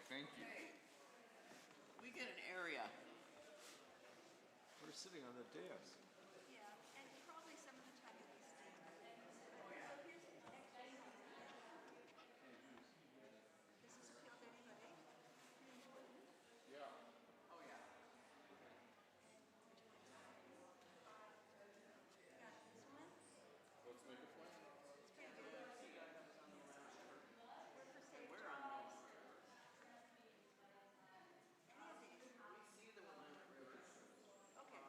Thank you. Okay. We get an area. We're sitting on the desk. Yeah, and probably some of the time you'll be standing. Oh, yeah. So here's the extra. Does this appeal to anybody? Yeah. Oh, yeah. Yeah, this one. Let's make a plan. It's pretty good. Yeah, see, I have it on the last. We're for safe We're on drives. the Any of these. We see the one. Okay.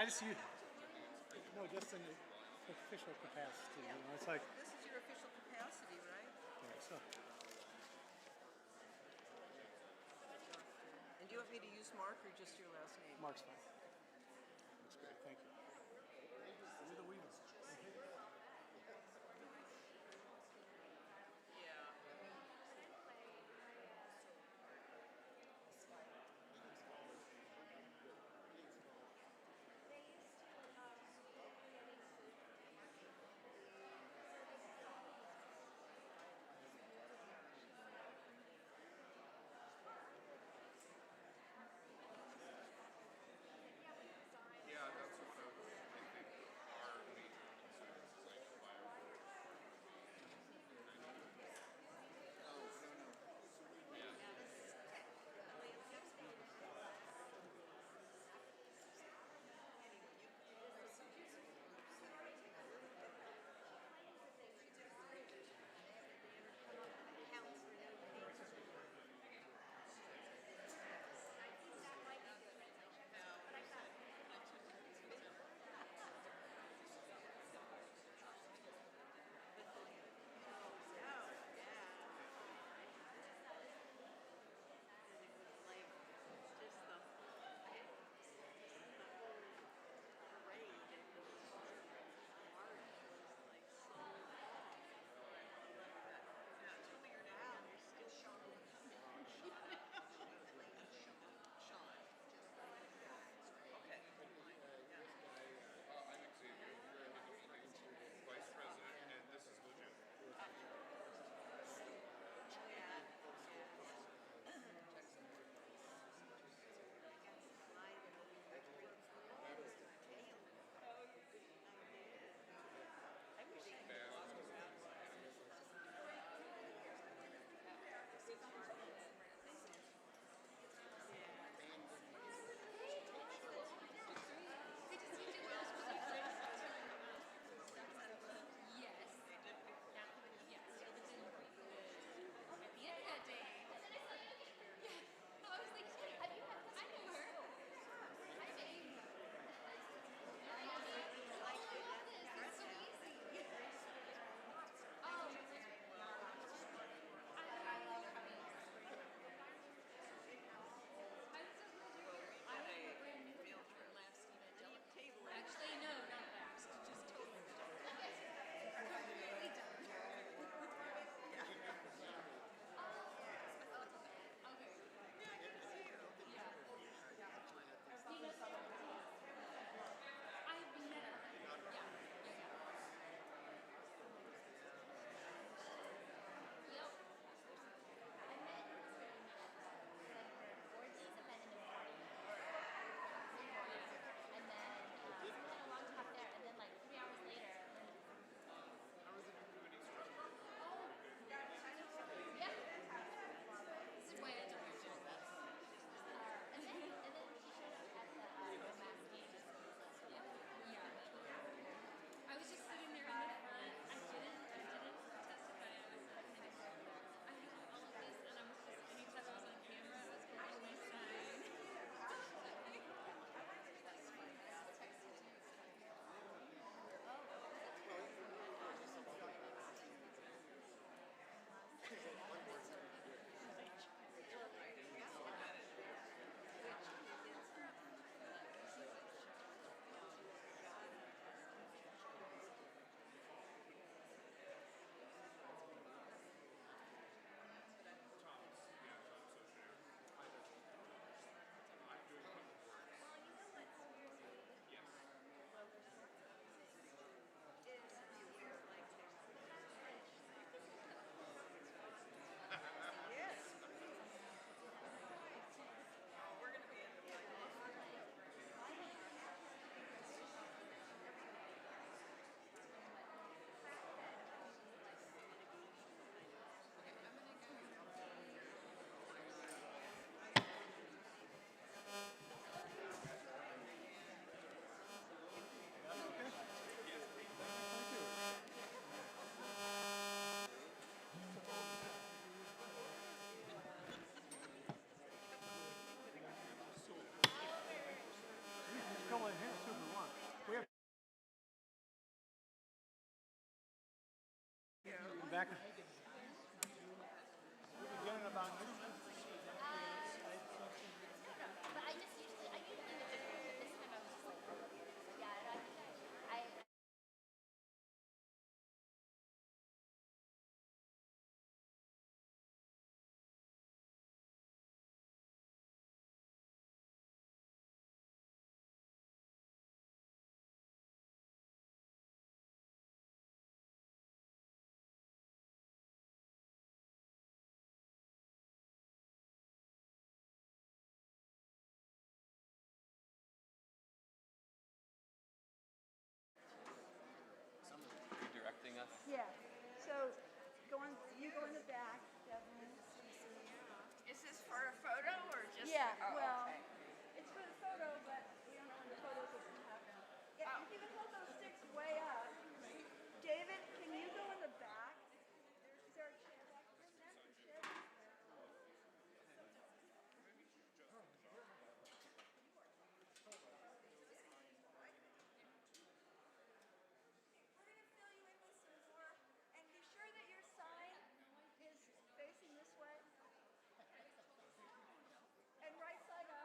I just use, no, just in the official capacity, you know, it's like, This is your official capacity, right? yeah, so, And do you want me to use Mark or just your last name? Mark's fine. That's great, thank you. You're the weavers. Yeah. back. We're beginning about But I usually would just, but this time I was just like, yeah, I think I Redirecting us. Yeah. So you go in the back, Devin. Is this for a photo or just? Yeah, Oh, well, okay. it's for the photo, but we don't know when the photos will happen. Yeah, if you can hold those sticks way up. David, can you go in the back? Is there a chair back there? That's the chair back there. We're going to fill you in with some more. And be sure that your sign is facing this way. And right side up.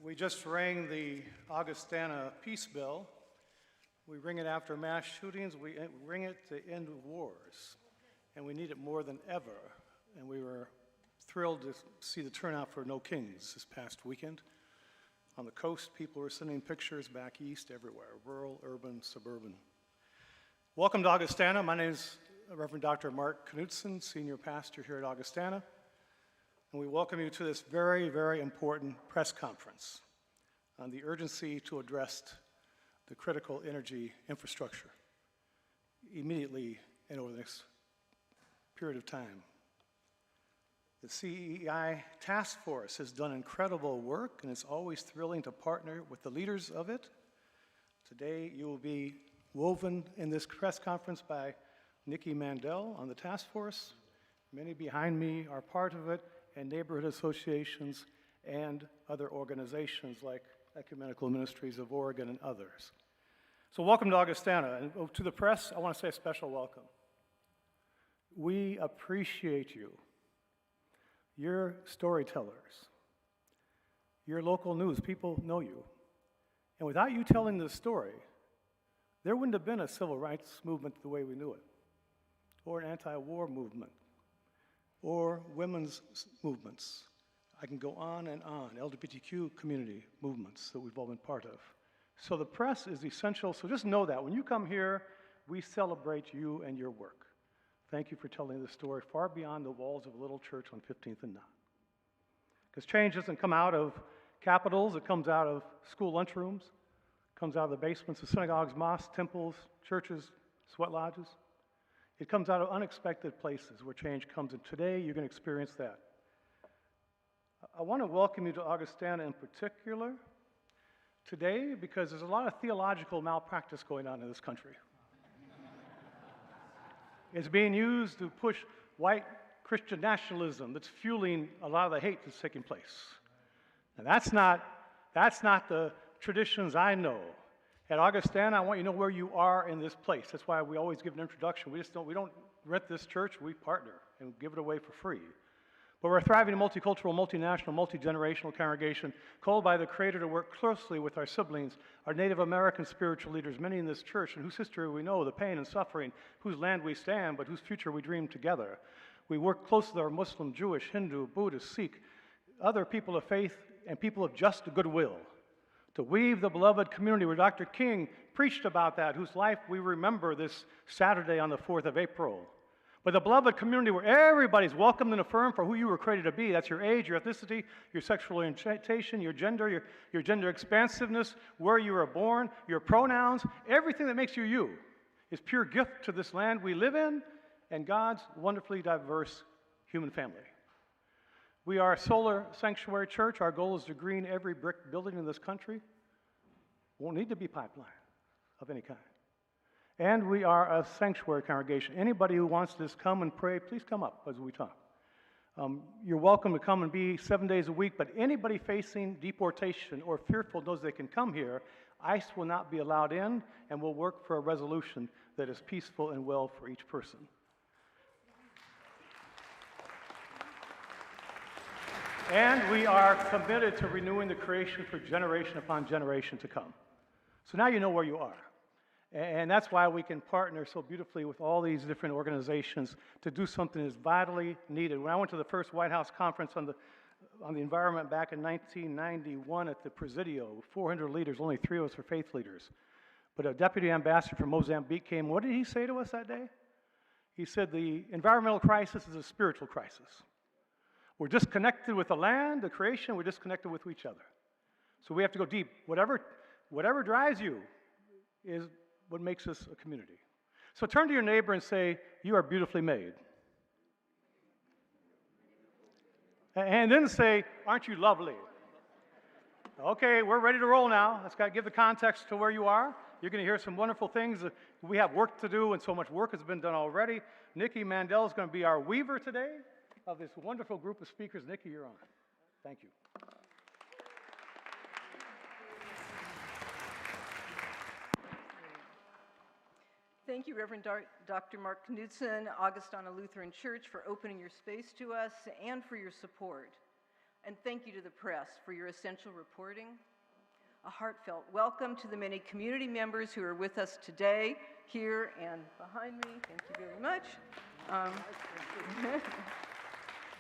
We just rang the Augustana peace bell. We ring it after mass shootings. We ring it to end wars. And we need it more than ever. And we were thrilled to see the turnout for No Kings this past weekend. On the coast, people were sending pictures back east everywhere, rural, urban, suburban. Welcome to Augustana. My name is Reverend Dr. Mark Knudsen, Senior Pastor here at Augustana. And we welcome you to this very, very important press conference on the urgency to address the critical energy infrastructure immediately and over the next period of time. The CEI Task Force has done incredible work, and it's always thrilling to partner with the leaders of it. Today, you will be woven in this press conference by Nikki Mandel on the task force. Many behind me are part of it, and neighborhood associations and other organizations like Ecumenical Ministries of Oregon and others. So welcome to Augustana. And to the press, I want to say a special welcome. We appreciate you. You're storytellers. You're local news. People know you. And without you telling this story, there wouldn't have been a civil rights movement the way we knew it, or an anti-war movement, or women's movements. I can go on and on, LGBTQ community movements that we've all been part of. So the press is essential, so just know that. When you come here, we celebrate you and your work. Thank you for telling this story far beyond the walls of a little church on 15th and 9th. Because change doesn't come out of capitals, it comes out of school lunchrooms, it comes out of the basements of synagogues, mosques, temples, churches, sweat lodges. It comes out of unexpected places where change comes, and today you're going to experience that. I want to welcome you to Augustana in particular today because there's a lot of theological malpractice going on in this country. It's being used to push white Christian nationalism that's fueling a lot of the hate that's taking place. And that's not the traditions I know. At Augustana, I want you to know where you are in this place. That's why we always give an introduction. We don't rent this church, we partner and give it away for free. But we're a thriving multicultural, multinational, multi-generational congregation called by the Creator to work closely with our siblings, our Native American spiritual leaders, many in this church, and whose history we know, the pain and suffering, whose land we stand, but whose future we dream together. We work closely with our Muslim, Jewish, Hindu, Buddhist, Sikh, other people of faith, and people of just goodwill, to weave the beloved community where Dr. King preached about that, whose life we remember this Saturday on the 4th of April. But the beloved community where everybody's welcomed and affirmed for who you were created to be. That's your age, your ethnicity, your sexual orientation, your gender expansiveness, where you were born, your pronouns, everything that makes you you is pure gift to this land we live in and God's wonderfully diverse human family. We are a solar sanctuary church. Our goal is to green every brick building in this country. Won't need to be pipeline of any kind. And we are a sanctuary congregation. Anybody who wants to just come and pray, please come up as we talk. You're welcome to come and be 7 days a week, but anybody facing deportation or fearful knows they can come here. ICE will not be allowed in, and we'll work for a resolution that is peaceful and well for each person. And we are committed to renewing the creation for generation upon generation to come. So now you know where you are. And that's why we can partner so beautifully with all these different organizations to do something that's vitally needed. When I went to the first White House conference on the environment back in 1991 at the Presidio, 400 leaders, only 3 of us were faith leaders. But a deputy ambassador from Mozambique came. What did he say to us that day? He said the environmental crisis is a spiritual crisis. We're disconnected with the land, the creation, we're disconnected with each other. So we have to go deep. Whatever drives you is what makes us a community. So turn to your neighbor and say, you are beautifully made. And then say, aren't you lovely? Okay, we're ready to roll now. Let's give the context to where you are. You're going to hear some wonderful things. We have work to do, and so much work has been done already. Nikki Mandel is going to be our weaver today of this wonderful group of speakers. Nikki, you're on. Thank you. Thank you, Reverend Dr. Mark Knudsen, Augustana Lutheran Church, for opening your space to us and for your support. And thank you to the press for your essential reporting. A heartfelt welcome to the many community members who are with us today, here and behind me. Thank you very much.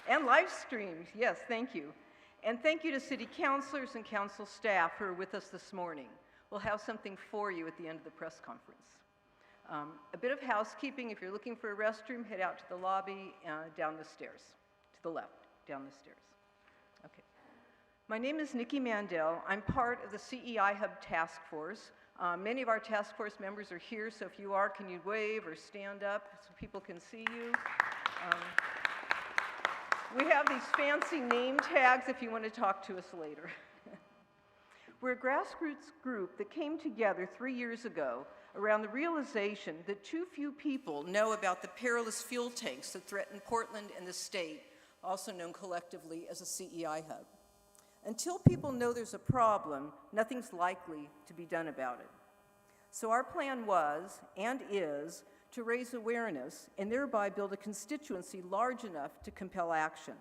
And live streams, yes, thank you. And thank you to city councilors and council staff who are with us this morning. We'll have something for you at the end of the press conference. A bit of housekeeping: if you're looking for a restroom, head out to the lobby, down the stairs, to the left, down the stairs. Okay. My name is Nikki Mandel. I'm part of the CEI Hub Task Force. Many of our task force members are here, so if you are, can you wave or stand up so people can see you? We have these fancy name tags if you want to talk to us later. We're a grassroots group that came together 3 years ago around the realization that too few people know about the perilous fuel tanks that threaten Portland and the state, also known collectively as a CEI hub. Until people know there's a problem, nothing's likely to be done about it. So our plan was, and is, to raise awareness and thereby build a constituency large enough to compel action.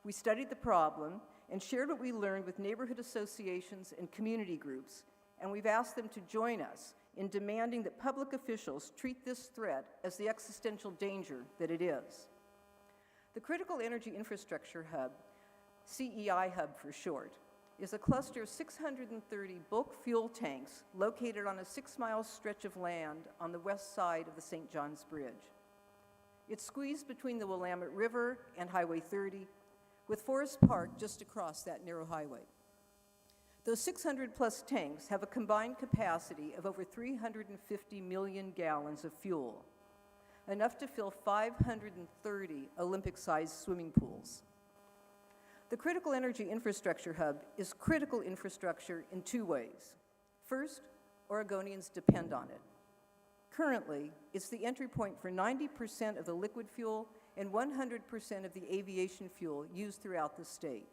We studied the problem and shared what we learned with neighborhood associations and community groups, and we've asked them to join us in demanding that public officials treat this threat as the existential danger that it is. The Critical Energy Infrastructure Hub, CEI Hub for short, is a cluster of 630 bulk fuel tanks located on a 6-mile stretch of land on the west side of the St. John's Bridge. It's squeezed between the Willamette River and Highway 30, with Forest Park just across that narrow highway. Those 600-plus tanks have a combined capacity of over 350 million gallons of fuel, enough to fill 530 Olympic-sized swimming pools. The Critical Energy Infrastructure Hub is critical infrastructure in 2 ways. First, Oregonians depend on it. Currently, it's the entry point for 90% of the liquid fuel and 100% of the aviation fuel used throughout the state.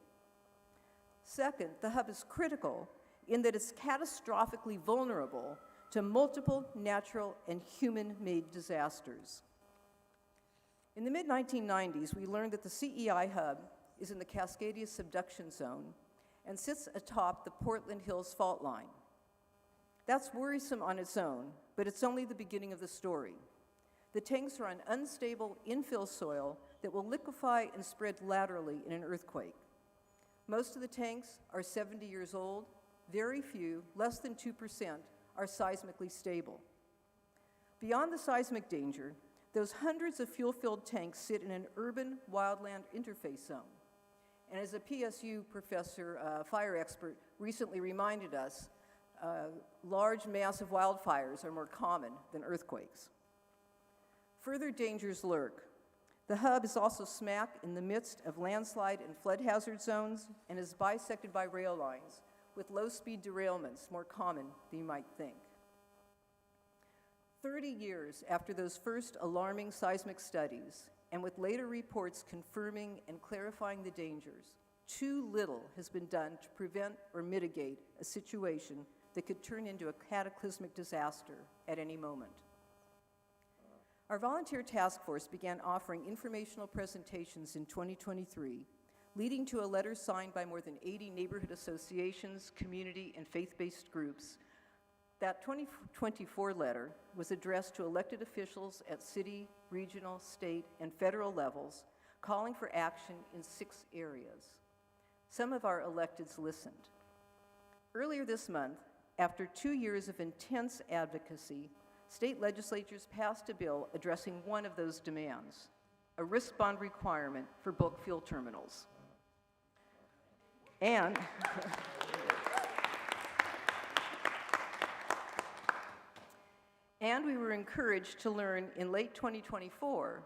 Second, the hub is critical in that it's catastrophically vulnerable to multiple natural and human-made disasters. In the mid-1990s, we learned that the CEI hub is in the Cascadia subduction zone and sits atop the Portland Hills fault line. That's worrisome on its own, but it's only the beginning of the story. The tanks are on unstable infill soil that will liquefy and spread laterally in an earthquake. Most of the tanks are 70 years old. Very few, less than 2%, are seismically stable. Beyond the seismic danger, those hundreds of fuel-filled tanks sit in an urban wildland interface zone. And as a PSU professor, fire expert, recently reminded us, large, massive wildfires are more common than earthquakes. Further dangers lurk. The hub is also smack in the midst of landslide and flood hazard zones and is bisected by rail lines, with low-speed derailments more common than you might think. 30 years after those first alarming seismic studies, and with later reports confirming and clarifying the dangers, too little has been done to prevent or mitigate a situation that could turn into a cataclysmic disaster at any moment. Our volunteer task force began offering informational presentations in 2023, leading to a letter signed by more than 80 neighborhood associations, community, and faith-based groups. That 2024 letter was addressed to elected officials at city, regional, state, and federal levels, calling for action in 6 areas. Some of our electeds listened. Earlier this month, after 2 years of intense advocacy, state legislatures passed a bill addressing one of those demands, a risk bond requirement for bulk fuel terminals. And we were encouraged to learn in late 2024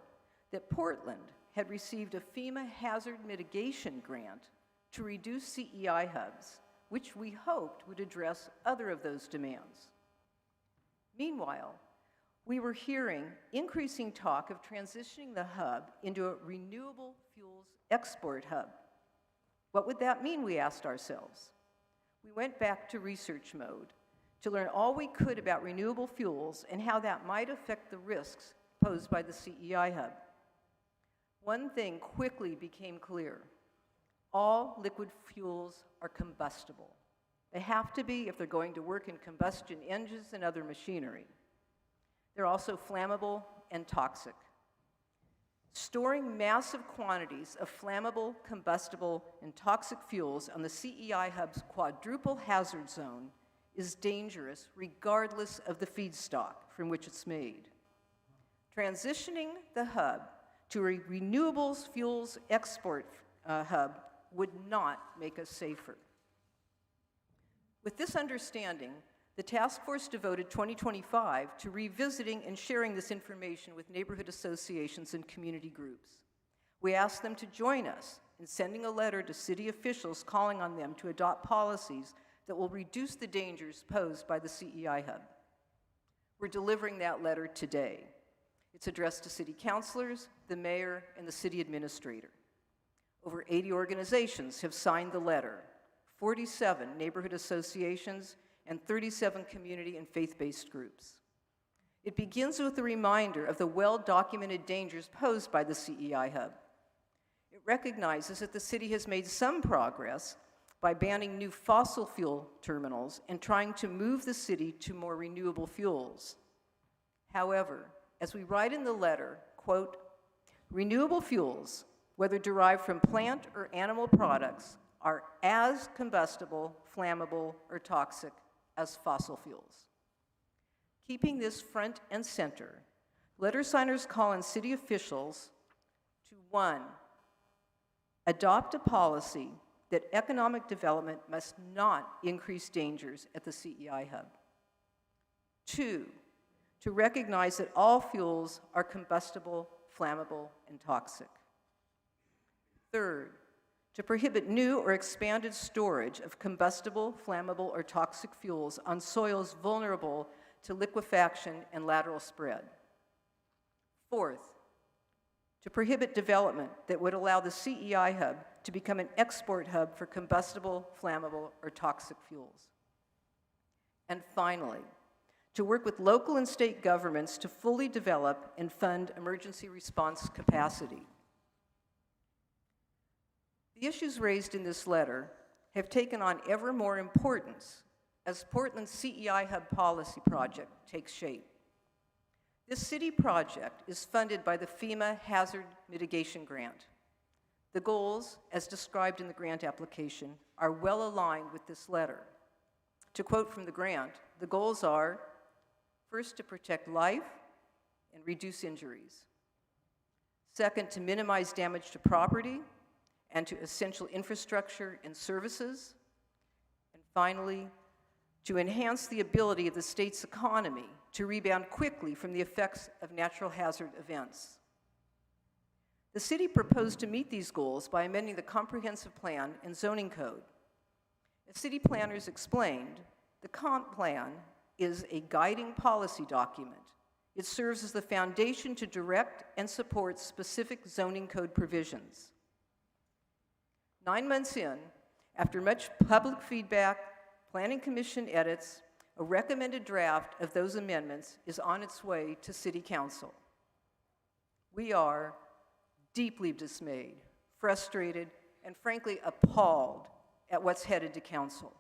that Portland had received a FEMA hazard mitigation grant to reduce CEI hubs, which we hoped would address other of those demands. Meanwhile, we were hearing increasing talk of transitioning the hub into a renewable fuels export hub. What would that mean, we asked ourselves. We went back to research mode to learn all we could about renewable fuels and how that might affect the risks posed by the CEI hub. One thing quickly became clear. All liquid fuels are combustible. They have to be if they're going to work in combustion engines and other machinery. They're also flammable and toxic. Storing massive quantities of flammable, combustible, and toxic fuels on the CEI Hub's quadruple hazard zone is dangerous regardless of the feedstock from which it's made. Transitioning the hub to a renewables fuels export hub would not make us safer. With this understanding, the task force devoted 2025 to revisiting and sharing this information with neighborhood associations and community groups. We asked them to join us in sending a letter to city officials calling on them to adopt policies that will reduce the dangers posed by the CEI Hub. We're delivering that letter today. It's addressed to city councilors, the mayor, and the city administrator. Over 80 organizations have signed the letter, 47 neighborhood associations, and 37 community and faith-based groups. It begins with a reminder of the well-documented dangers posed by the CEI Hub. It recognizes that the city has made some progress by banning new fossil fuel terminals and trying to move the city to more renewable fuels. However, as we write in the letter, quote, renewable fuels, whether derived from plant or animal products, are as combustible, flammable, or toxic as fossil fuels. Keeping this front and center, letter signers call on city officials to, 1, adopt a policy that economic development must not increase dangers at the CEI Hub. 2, to recognize that all fuels are combustible, flammable, and toxic. 3rd, to prohibit new or expanded storage of combustible, flammable, or toxic fuels on soils vulnerable to liquefaction and lateral spread. 4th, to prohibit development that would allow the CEI Hub to become an export hub for combustible, flammable, or toxic fuels. And finally, to work with local and state governments to fully develop and fund emergency response capacity. The issues raised in this letter have taken on ever more importance as Portland's CEI Hub policy project takes shape. This city project is funded by the FEMA Hazard Mitigation Grant. The goals, as described in the grant application, are well aligned with this letter. To quote from the grant, the goals are, first, to protect life and reduce injuries. Second, to minimize damage to property and to essential infrastructure and services. And finally, to enhance the ability of the state's economy to rebound quickly from the effects of natural hazard events. The city proposed to meet these goals by amending the comprehensive plan and zoning code. As city planners explained, the comp plan is a guiding policy document. It serves as the foundation to direct and support specific zoning code provisions. 9 months in, after much public feedback, Planning Commission edits, a recommended draft of those amendments is on its way to City Council. We are deeply dismayed, frustrated, and frankly appalled at what's headed to Council.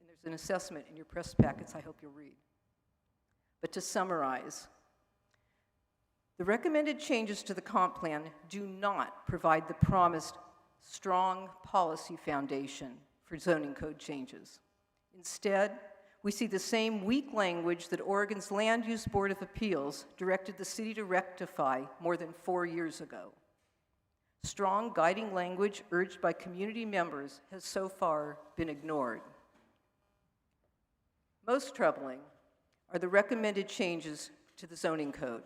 And there's an assessment in your press packets I hope you'll read. But to summarize, the recommended changes to the comp plan do not provide the promised strong policy foundation for zoning code changes. Instead, we see the same weak language that Oregon's Land Use Board of Appeals directed the city to rectify more than 4 years ago. Strong guiding language urged by community members has so far been ignored. Most troubling are the recommended changes to the zoning code.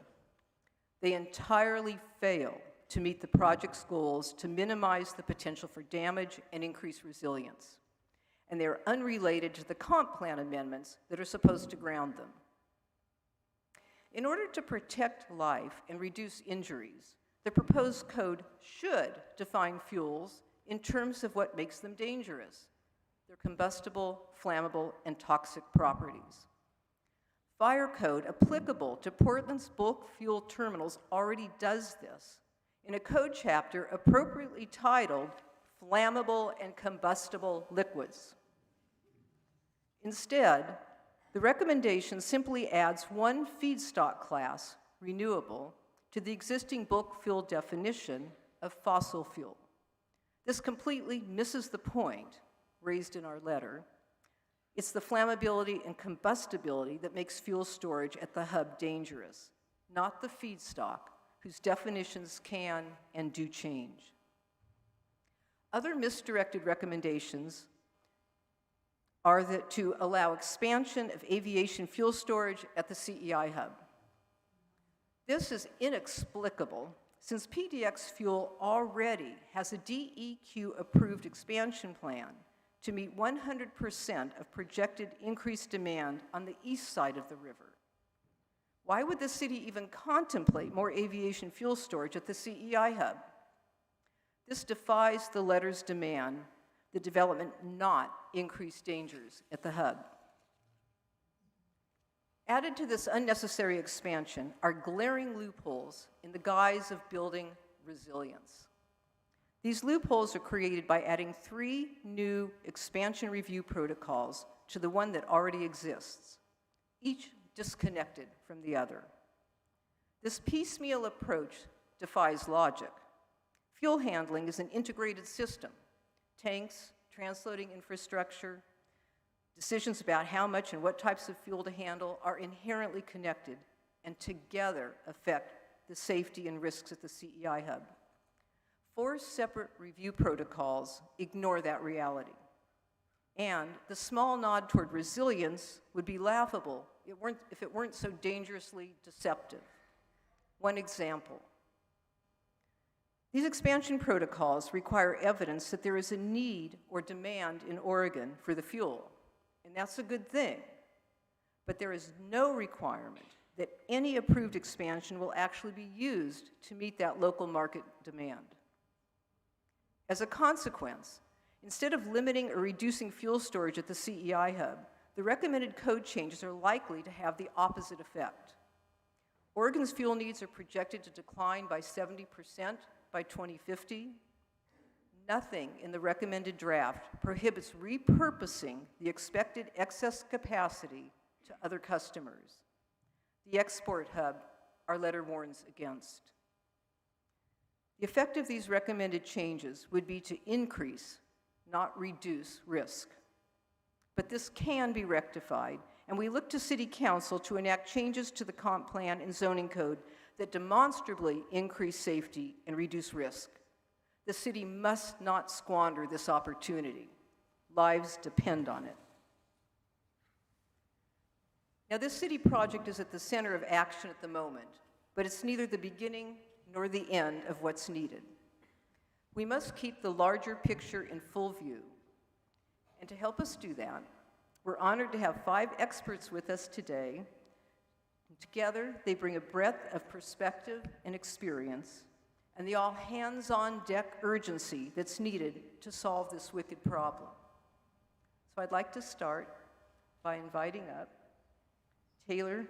They entirely fail to meet the project's goals to minimize the potential for damage and increase resilience. And they are unrelated to the comp plan amendments that are supposed to ground them. In order to protect life and reduce injuries, the proposed code should define fuels in terms of what makes them dangerous, their combustible, flammable, and toxic properties. Fire code applicable to Portland's bulk fuel terminals already does this in a code chapter appropriately titled flammable and combustible liquids. Instead, the recommendation simply adds one feedstock class, renewable, to the existing bulk fuel definition of fossil fuel. This completely misses the point raised in our letter. It's the flammability and combustibility that makes fuel storage at the hub dangerous, not the feedstock, whose definitions can and do change. Other misdirected recommendations are that to allow expansion of aviation fuel storage at the CEI Hub. This is inexplicable since PDX Fuel already has a DEQ-approved expansion plan to meet 100% of projected increased demand on the east side of the river. Why would the city even contemplate more aviation fuel storage at the CEI Hub? This defies the letter's demand that development not increase dangers at the hub. Added to this unnecessary expansion are glaring loopholes in the guise of building resilience. These loopholes are created by adding 3 new expansion review protocols to the one that already exists, each disconnected from the other. This piecemeal approach defies logic. Fuel handling is an integrated system. Tanks, transloading infrastructure, decisions about how much and what types of fuel to handle are inherently connected and together affect the safety and risks at the CEI Hub. 4 separate review protocols ignore that reality. And the small nod toward resilience would be laughable if it weren't so dangerously deceptive. One example. These expansion protocols require evidence that there is a need or demand in Oregon for the fuel, and that's a good thing. But there is no requirement that any approved expansion will actually be used to meet that local market demand. As a consequence, instead of limiting or reducing fuel storage at the CEI Hub, the recommended code changes are likely to have the opposite effect. Oregon's fuel needs are projected to decline by 70% by 2050. Nothing in the recommended draft prohibits repurposing the expected excess capacity to other customers. The export hub, our letter warns against. The effect of these recommended changes would be to increase, not reduce, risk. But this can be rectified, and we look to City Council to enact changes to the comp plan and zoning code that demonstrably increase safety and reduce risk. The city must not squander this opportunity. Lives depend on it. Now, this city project is at the center of action at the moment, but it's neither the beginning nor the end of what's needed. We must keep the larger picture in full view. And to help us do that, we're honored to have 5 experts with us today. Together, they bring a breadth of perspective and experience, and the all-hands-on-deck urgency that's needed to solve this wicked problem. So I'd like to start by inviting up Taylor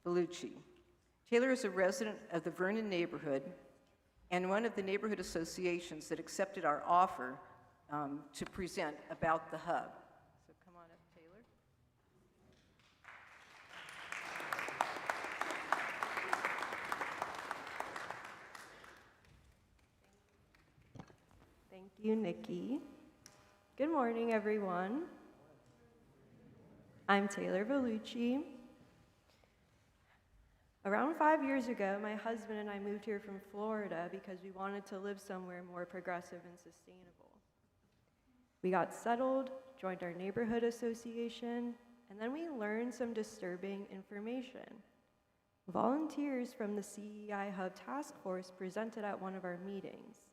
Bellucci. Taylor is a resident of the Vernon neighborhood and one of the neighborhood associations that accepted our offer to present about the hub. So come on up, Taylor. Thank you, Nikki. Good morning, everyone. I'm Taylor Bellucci. Around 5 years ago, my husband and I moved here from Florida because we wanted to live somewhere more progressive and sustainable. We got settled, joined our neighborhood association, and then we learned some disturbing information. Volunteers from the CEI Hub Task Force presented at one of our meetings.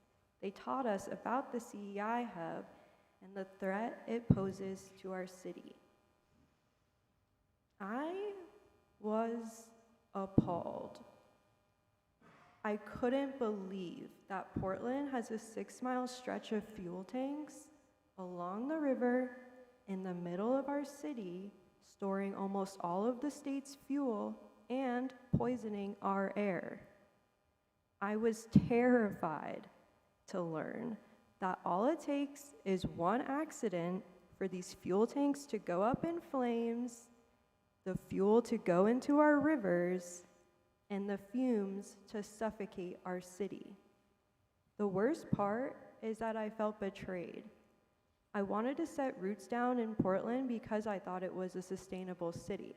They taught us about the CEI Hub and the threat it poses to our city. I was appalled. I couldn't believe that Portland has a 6-mile stretch of fuel tanks along the river in the middle of our city, storing almost all of the state's fuel and poisoning our air. I was terrified to learn that all it takes is one accident for these fuel tanks to go up in flames, the fuel to go into our rivers, and the fumes to suffocate our city. The worst part is that I felt betrayed. I wanted to set roots down in Portland because I thought it was a sustainable city.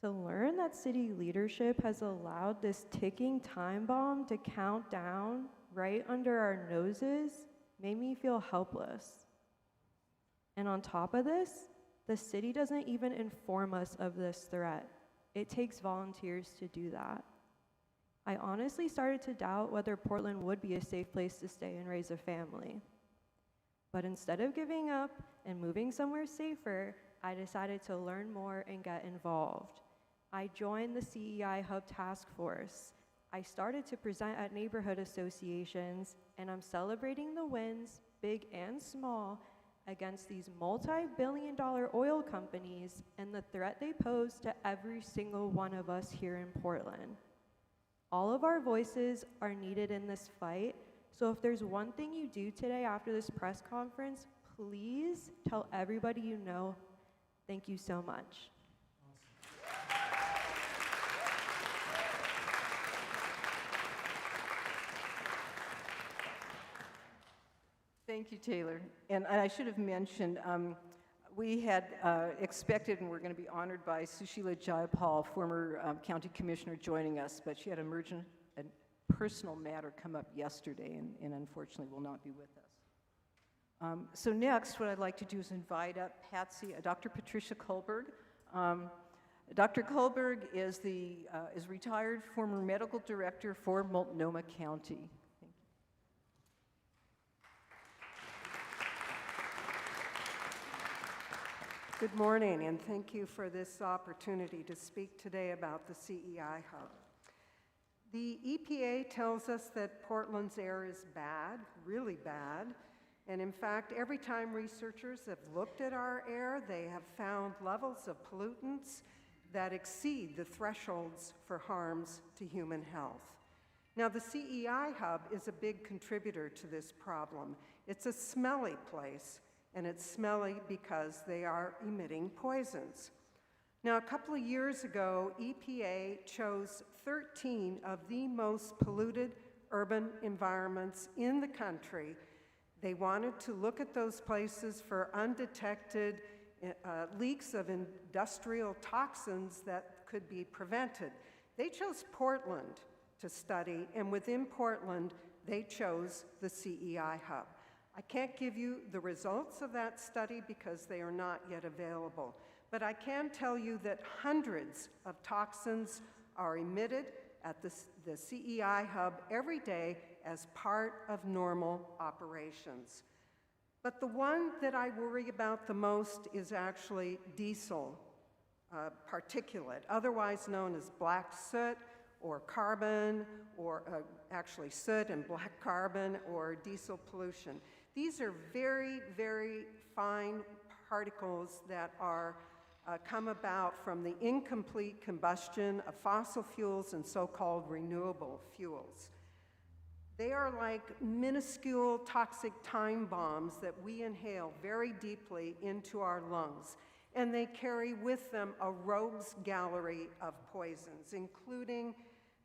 To learn that city leadership has allowed this ticking time bomb to count down right under our noses made me feel helpless. And on top of this, the city doesn't even inform us of this threat. It takes volunteers to do that. I honestly started to doubt whether Portland would be a safe place to stay and raise a family. But instead of giving up and moving somewhere safer, I decided to learn more and get involved. I joined the CEI Hub Task Force. I started to present at neighborhood associations, and I'm celebrating the wins, big and small, against these multi-billion-dollar oil companies and the threat they pose to every single one of us here in Portland. All of our voices are needed in this fight, so if there's one thing you do today after this press conference, please tell everybody you know. Thank you so much. Thank you, Taylor. And I should have mentioned, we had expected and we're going to be honored by Sushila Jayapal, former county commissioner, joining us, but she had a personal matter come up yesterday and unfortunately will not be with us. So next, what I'd like to do is invite up Dr. Patricia Kohlberg. Dr. Kohlberg is retired former medical director for Multnomah County. Good morning, and thank you for this opportunity to speak today about the CEI Hub. The EPA tells us that Portland's air is bad, really bad, and in fact, every time researchers have looked at our air, they have found levels of pollutants that exceed the thresholds for harms to human health. Now, the CEI Hub is a big contributor to this problem. It's a smelly place, and it's smelly because they are emitting poisons. Now, a couple of years ago, EPA chose 13 of the most polluted urban environments in the country. They wanted to look at those places for undetected leaks of industrial toxins that could be prevented. They chose Portland to study, and within Portland, they chose the CEI Hub. I can't give you the results of that study because they are not yet available, but I can tell you that hundreds of toxins are emitted at the CEI Hub every day as part of normal operations. But the one that I worry about the most is actually diesel particulate, otherwise known as black soot or carbon, or actually soot and black carbon or diesel pollution. These are very, very fine particles that are come about from the incomplete combustion of fossil fuels and so-called renewable fuels. They are like minuscule toxic time bombs that we inhale very deeply into our lungs, and they carry with them a rogues gallery of poisons, including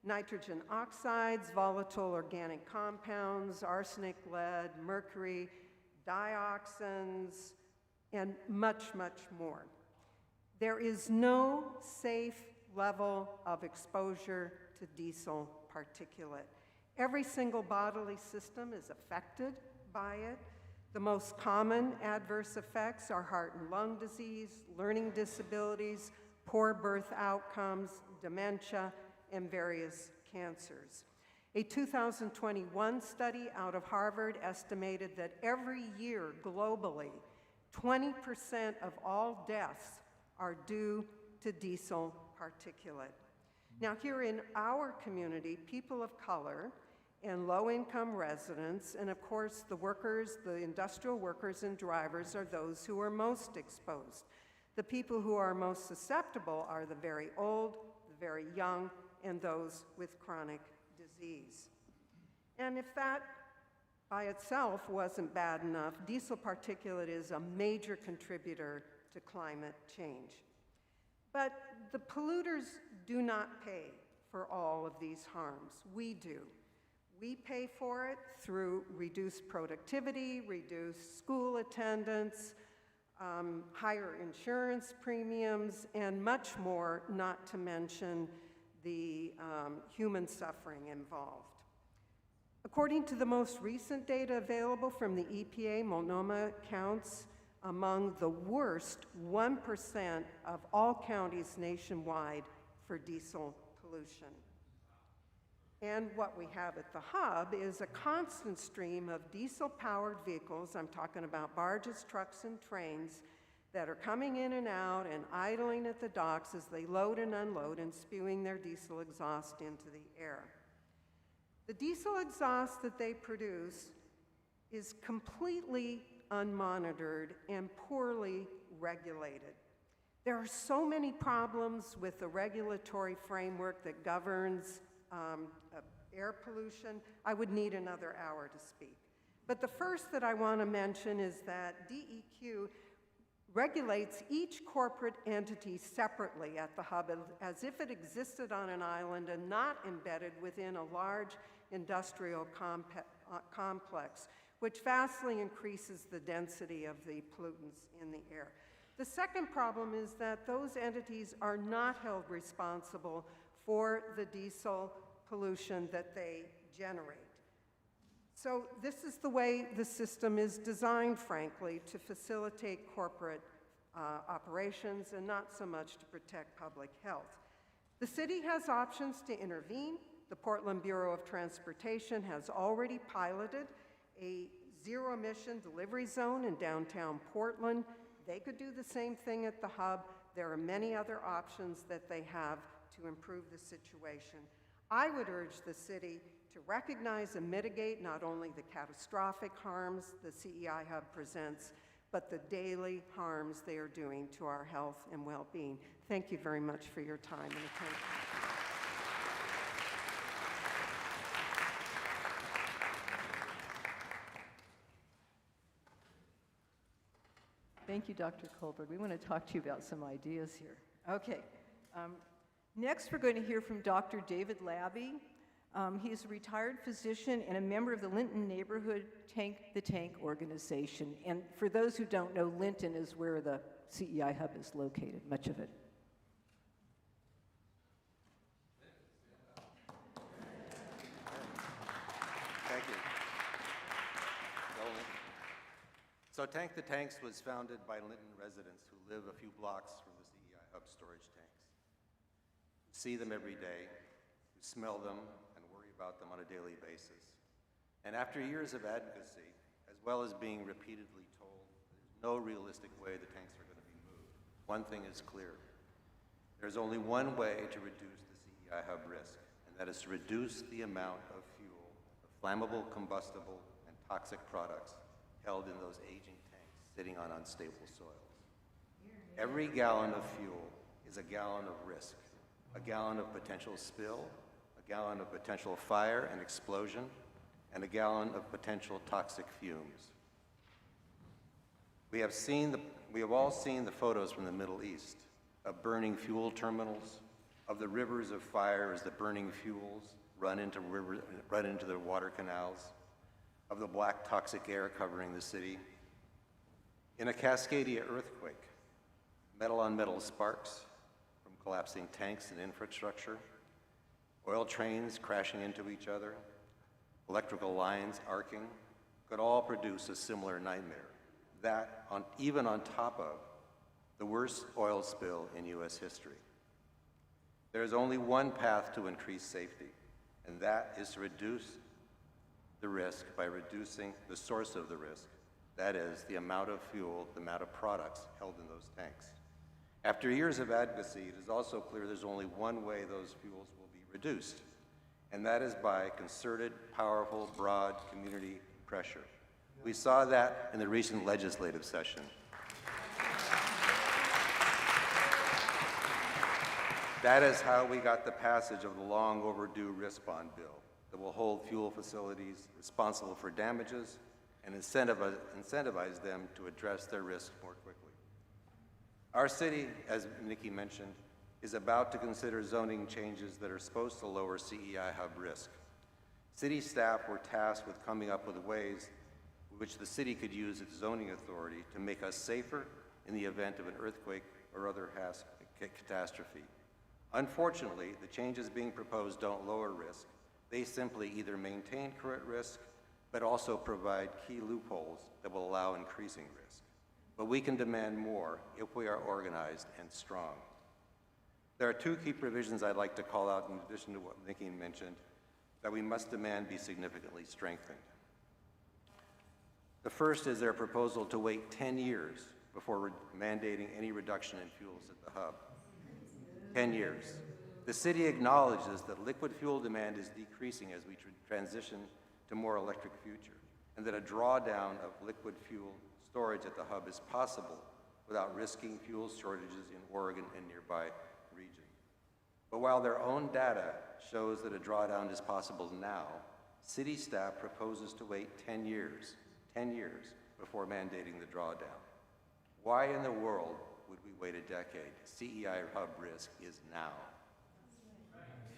nitrogen oxides, volatile organic compounds, arsenic, lead, mercury, dioxins, and much, much more. There is no safe level of exposure to diesel particulate. Every single bodily system is affected by it. The most common adverse effects are heart and lung disease, learning disabilities, poor birth outcomes, dementia, and various cancers. A 2021 study out of Harvard estimated that every year globally, 20% of all deaths are due to diesel particulate. Now, here in our community, people of color and low-income residents, and of course the workers, the industrial workers and drivers are those who are most exposed. The people who are most susceptible are the very old, the very young, and those with chronic disease. And if that by itself wasn't bad enough, diesel particulate is a major contributor to climate change. But the polluters do not pay for all of these harms. We do. We pay for it through reduced productivity, reduced school attendance, higher insurance premiums, and much more, not to mention the human suffering involved. According to the most recent data available from the EPA, Multnomah counts among the worst 1% of all counties nationwide for diesel pollution. And what we have at the hub is a constant stream of diesel-powered vehicles, I'm talking about barges, trucks, and trains, that are coming in and out and idling at the docks as they load and unload and spewing their diesel exhaust into the air. The diesel exhaust that they produce is completely unmonitored and poorly regulated. There are so many problems with the regulatory framework that governs air pollution. I would need another hour to speak. But the first that I want to mention is that DEQ regulates each corporate entity separately at the hub as if it existed on an island and not embedded within a large industrial complex, which vastly increases the density of the pollutants in the air. The second problem is that those entities are not held responsible for the diesel pollution that they generate. So this is the way the system is designed, frankly, to facilitate corporate operations and not so much to protect public health. The city has options to intervene. The Portland Bureau of Transportation has already piloted a zero-emission delivery zone in downtown Portland. They could do the same thing at the hub. There are many other options that they have to improve the situation. I would urge the city to recognize and mitigate not only the catastrophic harms the CEI Hub presents, but the daily harms they are doing to our health and well-being. Thank you very much for your time and attention. Thank you, Dr. Colbert. We want to talk to you about some ideas here. Okay. Next, we're going to hear from Dr. David Labby. He is a retired physician and a member of the Linton Neighborhood Tank the Tank organization. And for those who don't know, Linton is where the CEI Hub is located, much of it. Thank you. So Tank the Tanks was founded by Linton residents who live a few blocks from the CEI Hub storage tanks. We see them every day, we smell them, and worry about them on a daily basis. And after years of advocacy, as well as being repeatedly told there's no realistic way the tanks are going to be moved, one thing is clear. There's only one way to reduce the CEI Hub risk, and that is to reduce the amount of fuel, of flammable, combustible, and toxic products held in those aging tanks sitting on unstable soils. Every gallon of fuel is a gallon of risk, a gallon of potential spill, a gallon of potential fire and explosion, and a gallon of potential toxic fumes. We have all seen the photos from the Middle East of burning fuel terminals, of the rivers of fire as the burning fuels run into the water canals, of the black toxic air covering the city. In a Cascadia earthquake, metal-on-metal sparks from collapsing tanks and infrastructure, oil trains crashing into each other, electrical lines arcing, could all produce a similar nightmare. That, even on top of the worst oil spill in US history. There is only one path to increase safety, and that is to reduce the risk by reducing the source of the risk, that is, the amount of fuel, the amount of products held in those tanks. After years of advocacy, it is also clear there's only one way those fuels will be reduced, and that is by concerted, powerful, broad community pressure. We saw that in the recent legislative session. That is how we got the passage of the long overdue risk bond bill. that will hold fuel facilities responsible for damages and incentivize them to address their risks more quickly. Our city, as Nikki mentioned, is about to consider zoning changes that are supposed to lower CEI Hub risk. City staff were tasked with coming up with ways in which the city could use its zoning authority to make us safer in the event of an earthquake or other catastrophe. Unfortunately, the changes being proposed don't lower risk. They simply either maintain current risk, but also provide key loopholes that will allow increasing risk. But we can demand more if we are organized and strong. There are two key provisions I'd like to call out in addition to what Nikki mentioned that we must demand be significantly strengthened. The first is their proposal to wait 10 years before mandating any reduction in fuels at the hub. 10 years. The city acknowledges that liquid fuel demand is decreasing as we transition to more electric future, and that a drawdown of liquid fuel storage at the hub is possible without risking fuel shortages in Oregon and nearby regions. But while their own data shows that a drawdown is possible now, city staff proposes to wait 10 years before mandating the drawdown. Why in the world would we wait a decade? CEI Hub risk is now.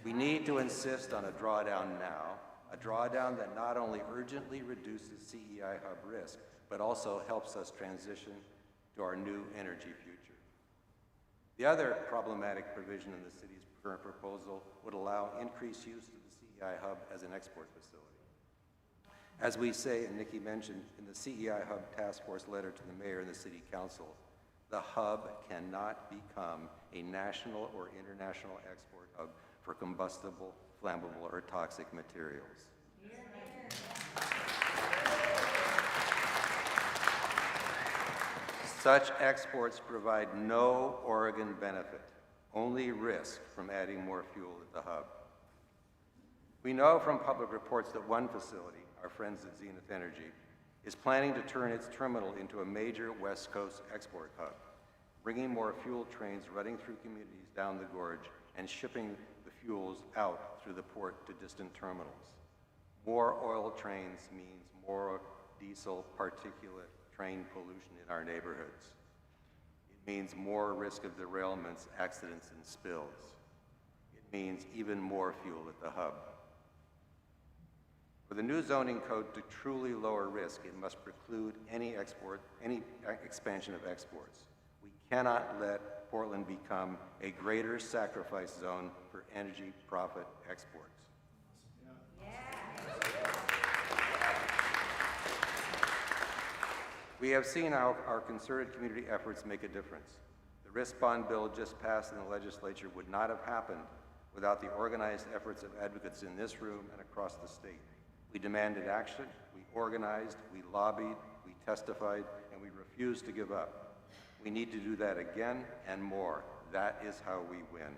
We need to insist on a drawdown now, a drawdown that not only urgently reduces CEI Hub risk, but also helps us transition to our new energy future. The other problematic provision in the city's current proposal would allow increased use of the CEI Hub as an export facility. As we say, and Nikki mentioned, in the CEI Hub Task Force letter to the mayor and the city council, the hub cannot become a national or international export hub for combustible, flammable, or toxic materials. Such exports provide no Oregon benefit, only risk from adding more fuel at the hub. We know from public reports that one facility, our friends at Zenith Energy, is planning to turn its terminal into a major West Coast export hub, bringing more fuel trains running through communities down the gorge and shipping the fuels out through the port to distant terminals. More oil trains means more diesel particulate train pollution in our neighborhoods. It means more risk of derailments, accidents, and spills. It means even more fuel at the hub. For the new zoning code to truly lower risk, it must preclude any expansion of exports. We cannot let Portland become a greater sacrifice zone for energy profit exports. We have seen how our concerted community efforts make a difference. The risk bond bill just passed in the legislature would not have happened without the organized efforts of advocates in this room and across the state. We demanded action, we organized, we lobbied, we testified, and we refused to give up. We need to do that again and more. That is how we win.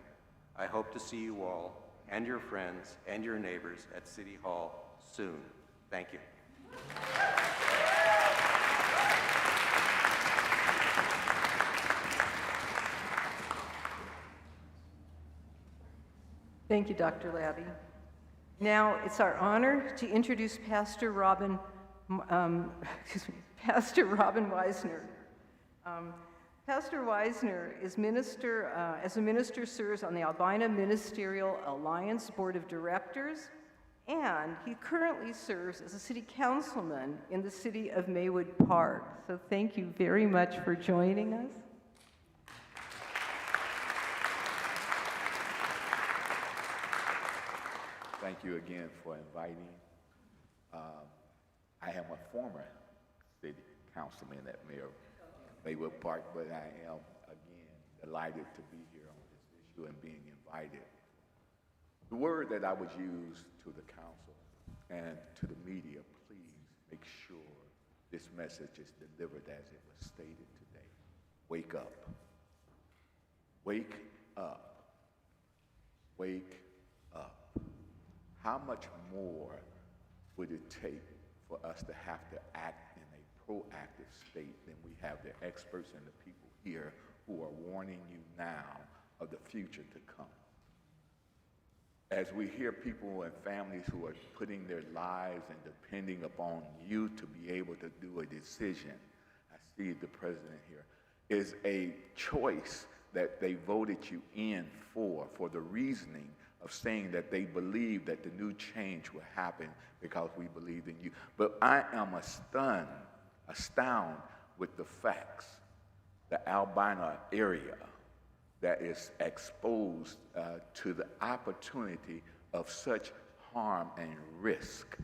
I hope to see you all and your friends and your neighbors at City Hall soon. Thank you. Thank you, Dr. Labby. Now it's our honor to introduce Pastor Robin Weisner. Pastor Weisner is as a minister serves on the Albina Ministerial Alliance Board of Directors, and he currently serves as a city councilman in the city of Maywood Park. So thank you very much for joining us. Thank you again for inviting. I am a former city councilman at Maywood Park, but I am, again, delighted to be here on this issue and being invited. The word that I would use to the council and to the media, please make sure this message is delivered as it was stated today. Wake up. Wake up. Wake up. How much more would it take for us to have to act in a proactive state than we have the experts and the people here who are warning you now of the future to come? as we hear people and families who are putting their lives and depending upon you to be able to do a decision, I see the president here, is a choice that they voted you in for the reasoning of saying that they believe that the new change will happen because we believed in you. But I am astounded with the facts. The Albina area that is exposed to the opportunity of such harm and risk,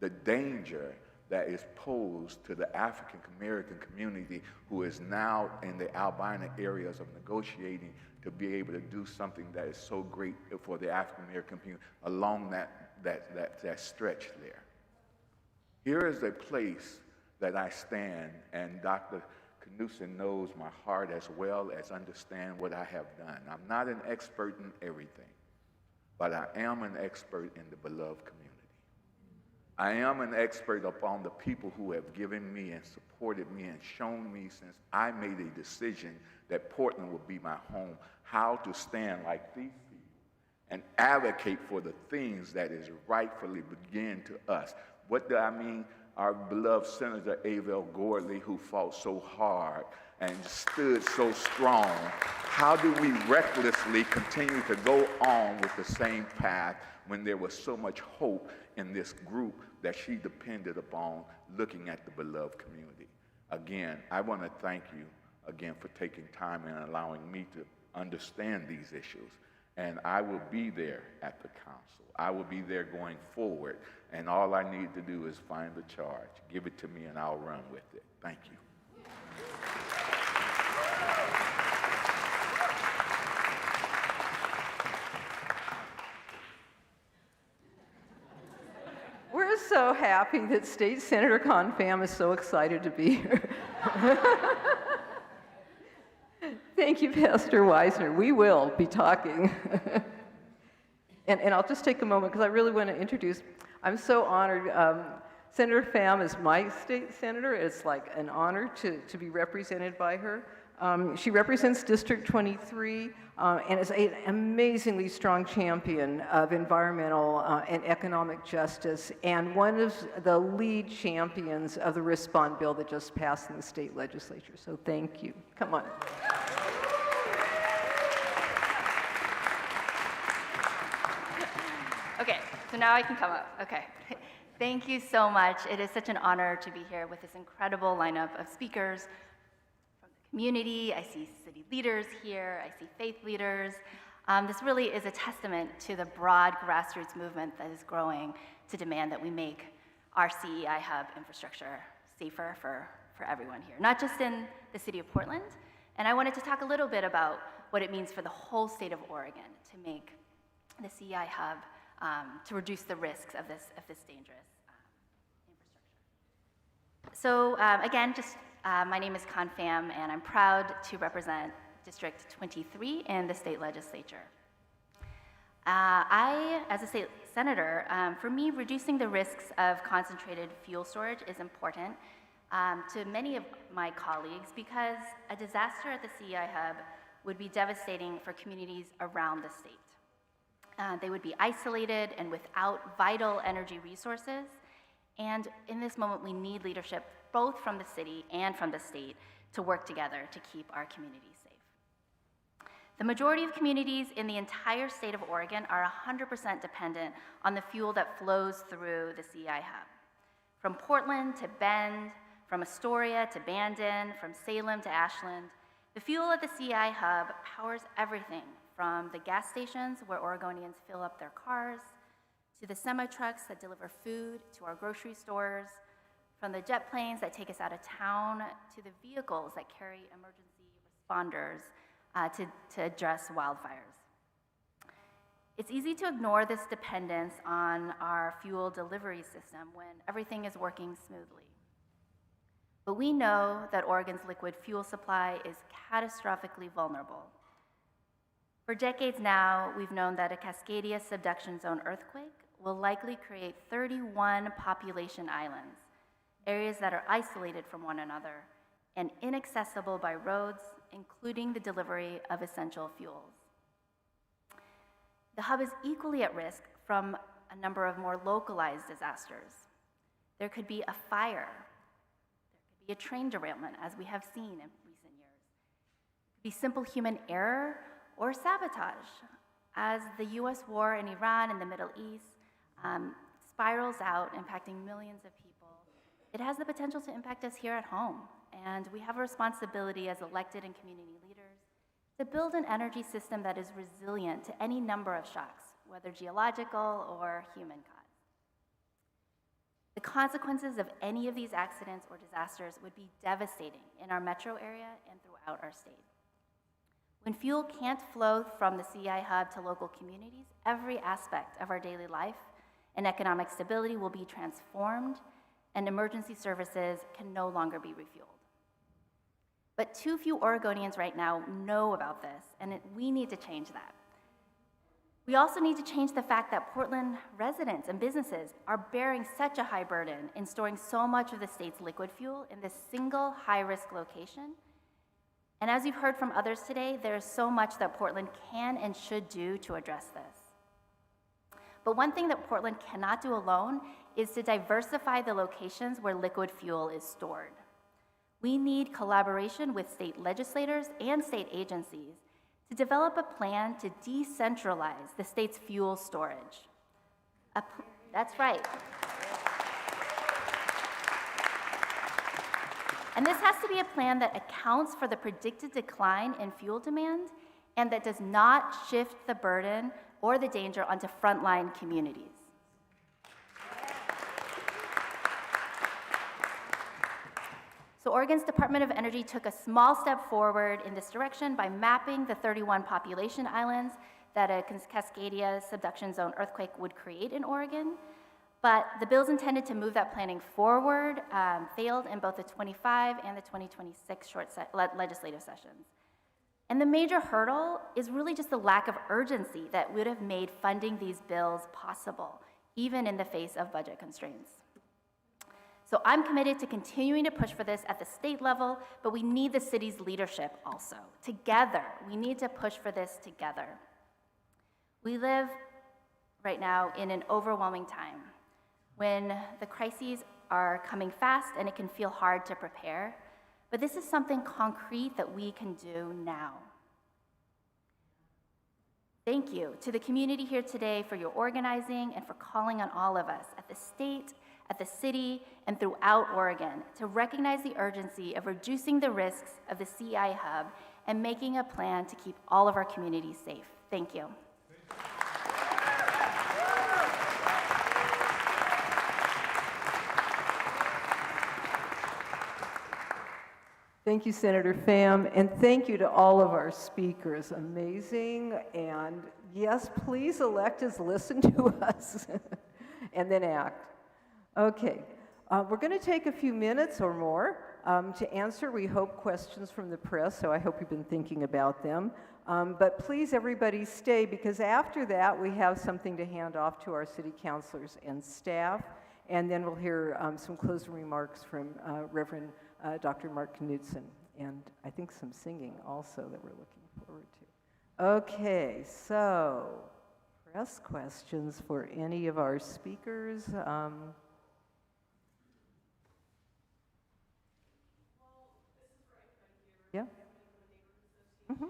the danger that is posed to the African American community who is now in the Albina areas of negotiating to be able to do something that is so great for the African American community along that stretch there. Here is a place that I stand, and Dr. Knudsen knows my heart as well as understand what I have done. I'm not an expert in everything, but I am an expert in the beloved community. I am an expert upon the people who have given me and supported me and shown me since I made a decision that Portland would be my home, how to stand like these people and advocate for the things that is rightfully begin to us. What do I mean? Our beloved Senator Avell Gordley, who fought so hard and stood so strong. How do we recklessly continue to go on with the same path when there was so much hope in this group that she depended upon looking at the beloved community? Again, I want to thank you again for taking time and allowing me to understand these issues. And I will be there at the council. I will be there going forward. And all I need to do is find the charge. Give it to me and I'll run with it. Thank you. We're so happy that State Senator Confam is so excited to be here. Thank you, Pastor Wisner. We will be talking. And I'll just take a moment because I really want to introduce, I'm so honored. Senator Pham is my state senator. It's like an honor to be represented by her. She represents District 23 and is an amazingly strong champion of environmental and economic justice, and one of the lead champions of the Respond bill that just passed in the state legislature. So thank you. Come on. Okay, so now I can come up. Okay. Thank you so much. It is such an honor to be here with this incredible lineup of speakers from the community. I see city leaders here. I see faith leaders. This really is a testament to the broad grassroots movement that is growing to demand that we make our CEI Hub infrastructure safer for everyone here, not just in the city of Portland. And I wanted to talk a little bit about what it means for the whole state of Oregon to make the CEI Hub to reduce the risks of this dangerous infrastructure. So again, my name is Confam, and I'm proud to represent District 23 in the state legislature. As a state senator, for me, reducing the risks of concentrated fuel storage is important to many of my colleagues because a disaster at the CEI Hub would be devastating for communities around the state. They would be isolated and without vital energy resources. And in this moment, we need leadership both from the city and from the state to work together to keep our communities safe. The majority of communities in the entire state of Oregon are 100% dependent on the fuel that flows through the CEI Hub. From Portland to Bend, from Astoria to Bandon, from Salem to Ashland, the fuel at the CEI Hub powers everything from the gas stations where Oregonians fill up their cars, to the semi-trucks that deliver food to our grocery stores, from the jet planes that take us out of town, to the vehicles that carry emergency responders to address wildfires. It's easy to ignore this dependence on our fuel delivery system when everything is working smoothly. But we know that Oregon's liquid fuel supply is catastrophically vulnerable. For decades now, we've known that a Cascadia subduction zone earthquake will likely create 31 population islands, areas that are isolated from one another and inaccessible by roads, including the delivery of essential fuels. The hub is equally at risk from a number of more localized disasters. There could be a fire. There could be a train derailment, as we have seen in recent years. It could be simple human error or sabotage, as the US war in Iran and the Middle East spirals out, impacting millions of people. It has the potential to impact us here at home, and we have a responsibility as elected and community leaders to build an energy system that is resilient to any number of shocks, whether geological or human caused. The consequences of any of these accidents or disasters would be devastating in our metro area and throughout our state. When fuel can't flow from the CEI Hub to local communities, every aspect of our daily life and economic stability will be transformed, and emergency services can no longer be refueled. But too few Oregonians right now know about this, and we need to change that. We also need to change the fact that Portland residents and businesses are bearing such a high burden in storing so much of the state's liquid fuel in this single high-risk location. And as you've heard from others today, there is so much that Portland can and should do to address this. But one thing that Portland cannot do alone is to diversify the locations where liquid fuel is stored. We need collaboration with state legislators and state agencies to develop a plan to decentralize the state's fuel storage. That's right. And this has to be a plan that accounts for the predicted decline in fuel demand and that does not shift the burden or the danger onto frontline communities. So Oregon's Department of Energy took a small step forward in this direction by mapping the 31 population islands that a Cascadia subduction zone earthquake would create in Oregon. But the bills intended to move that planning forward failed in both the 25 and the 2026 legislative sessions. And the major hurdle is really just the lack of urgency that would have made funding these bills possible, even in the face of budget constraints. So I'm committed to continuing to push for this at the state level, but we need the city's leadership also. Together, we need to push for this together. We live right now in an overwhelming time when the crises are coming fast and it can feel hard to prepare, but this is something concrete that we can do now. Thank you to the community here today for your organizing and for calling on all of us at the state, at the city, and throughout Oregon to recognize the urgency of reducing the risks of the CEI Hub and making a plan to keep all of our communities safe. Thank you. Thank you, Senator Pham, and thank you to all of our speakers. Amazing, and yes, please elect us, listen to us, and then act. Okay, we're going to take a few minutes or more to answer, we hope, questions from the press, so I hope you've been thinking about them. But please, everybody, stay, because after that, we have something to hand off to our city councilors and staff, and then we'll hear some closing remarks from Reverend Dr. Mark Knudsen, and I think some singing also that we're looking forward to. Okay, so press questions for any of our speakers. Yeah. Mm-hmm.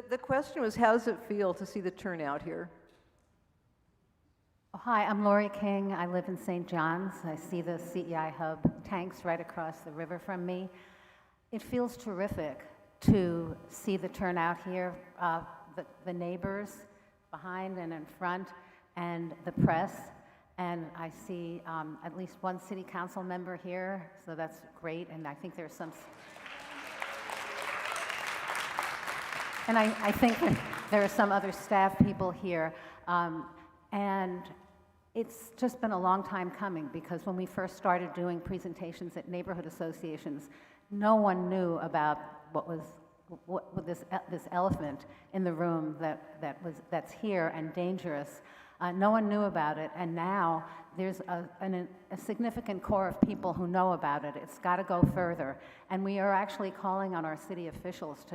The question was, how does it feel to see the turnout here? Oh, hi, I'm Lori King. I live in St. John's. I see the CEI Hub tanks right across the river from me. It feels terrific to see the turnout here, the neighbors behind and in front, and the press. And I see at least one city council member here, so that's great. And I think there's some... And I think that there are some other staff people here. And it's just been a long time coming, because when we first started doing presentations at neighborhood associations, no one knew about what was with this elephant in the room that's here and dangerous. No one knew about it, and now there's a significant core of people who know about it. It's got to go further, and we are actually calling on our city officials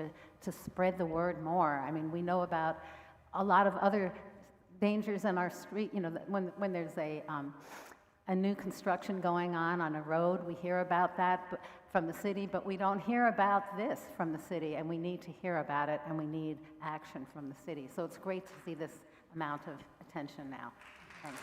to spread the word more. I mean, we know about a lot of other dangers in our street. You know, when there's a new construction going on a road, we hear about that from the city, but we don't hear about this from the city, and we need to hear about it, and we need action from the city. So it's great to see this amount of attention now. Thanks.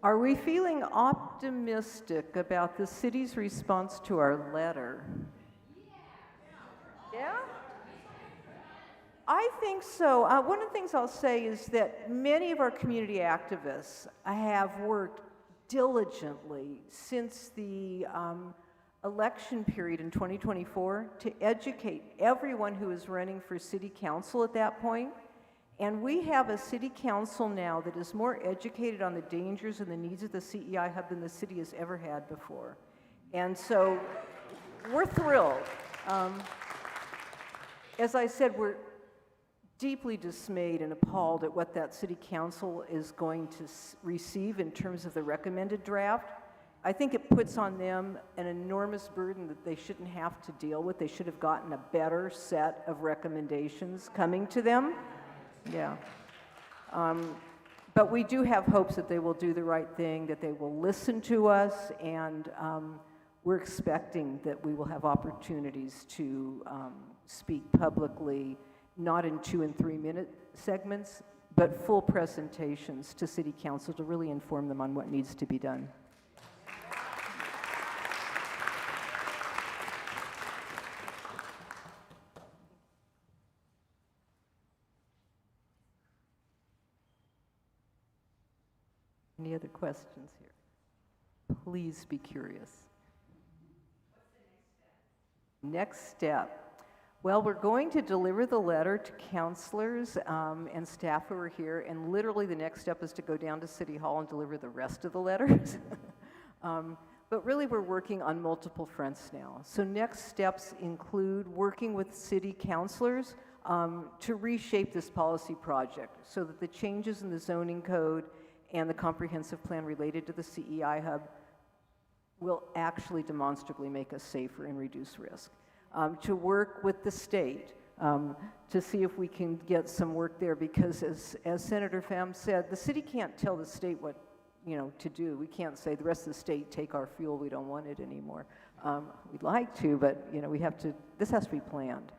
Are we feeling optimistic about the city's response to our letter? Yeah? I think so. One of the things I'll say is that many of our community activists have worked diligently since the election period in 2024 to educate everyone who is running for city council at that point. And we have a city council now that is more educated on the dangers and the needs of the CEI Hub than the city has ever had before. And so we're thrilled. As I said, we're deeply dismayed and appalled at what that city council is going to receive in terms of the recommended draft. I think it puts on them an enormous burden that they shouldn't have to deal with. They should have gotten a better set of recommendations coming to them. Yeah. But we do have hopes that they will do the right thing, that they will listen to us, and we're expecting that we will have opportunities to speak publicly, not in 2 and 3 minute segments, but full presentations to City Council to really inform them on what needs to be done. Any other questions here? Please be curious. What's the next step? Well, we're going to deliver the letter to counselors and staff who are here, and literally the next step is to go down to City Hall and deliver the rest of the letters. But really, we're working on multiple fronts now. So next steps include working with city councilors to reshape this policy project so that the changes in the zoning code and the comprehensive plan related to the CEI Hub will actually demonstrably make us safer and reduce risk. To work with the state to see if we can get some work there, because as Senator Pham said, the city can't tell the state what to do. We can't say the rest of the state, take our fuel, we don't want it anymore. We'd like to, but we have to, this has to be planned.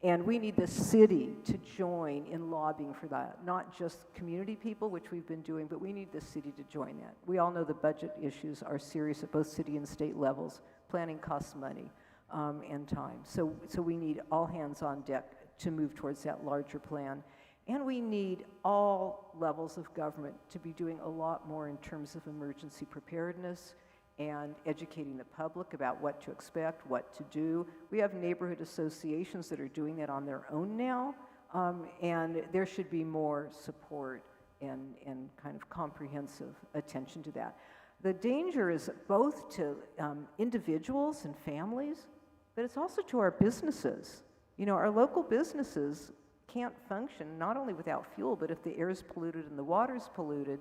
And we need the city to join in lobbying for that, not just community people, which we've been doing, but we need the city to join that. We all know the budget issues are serious at both city and state levels. Planning costs money and time. So we need all hands on deck to move towards that larger plan. And we need all levels of government to be doing a lot more in terms of emergency preparedness and educating the public about what to expect, what to do. We have neighborhood associations that are doing that on their own now, and there should be more support and kind of comprehensive attention to that. The danger is both to individuals and families, but it's also to our businesses. Our local businesses can't function not only without fuel, but if the air is polluted and the water is polluted.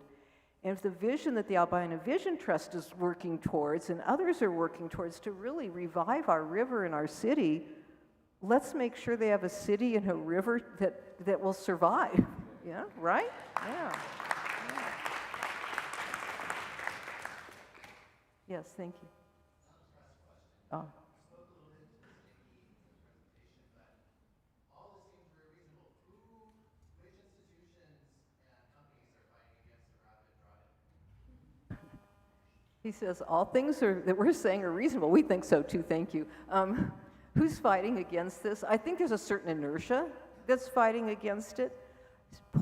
And if the vision that the Albina Vision Trust is working towards and others are working towards to really revive our river and our city, let's make sure they have a city and a river that will survive. Yeah, right? Yeah. Yes, thank you. Oh. He says, all things that we're saying are reasonable. We think so too, thank you. Who's fighting against this? I think there's a certain inertia that's fighting against it.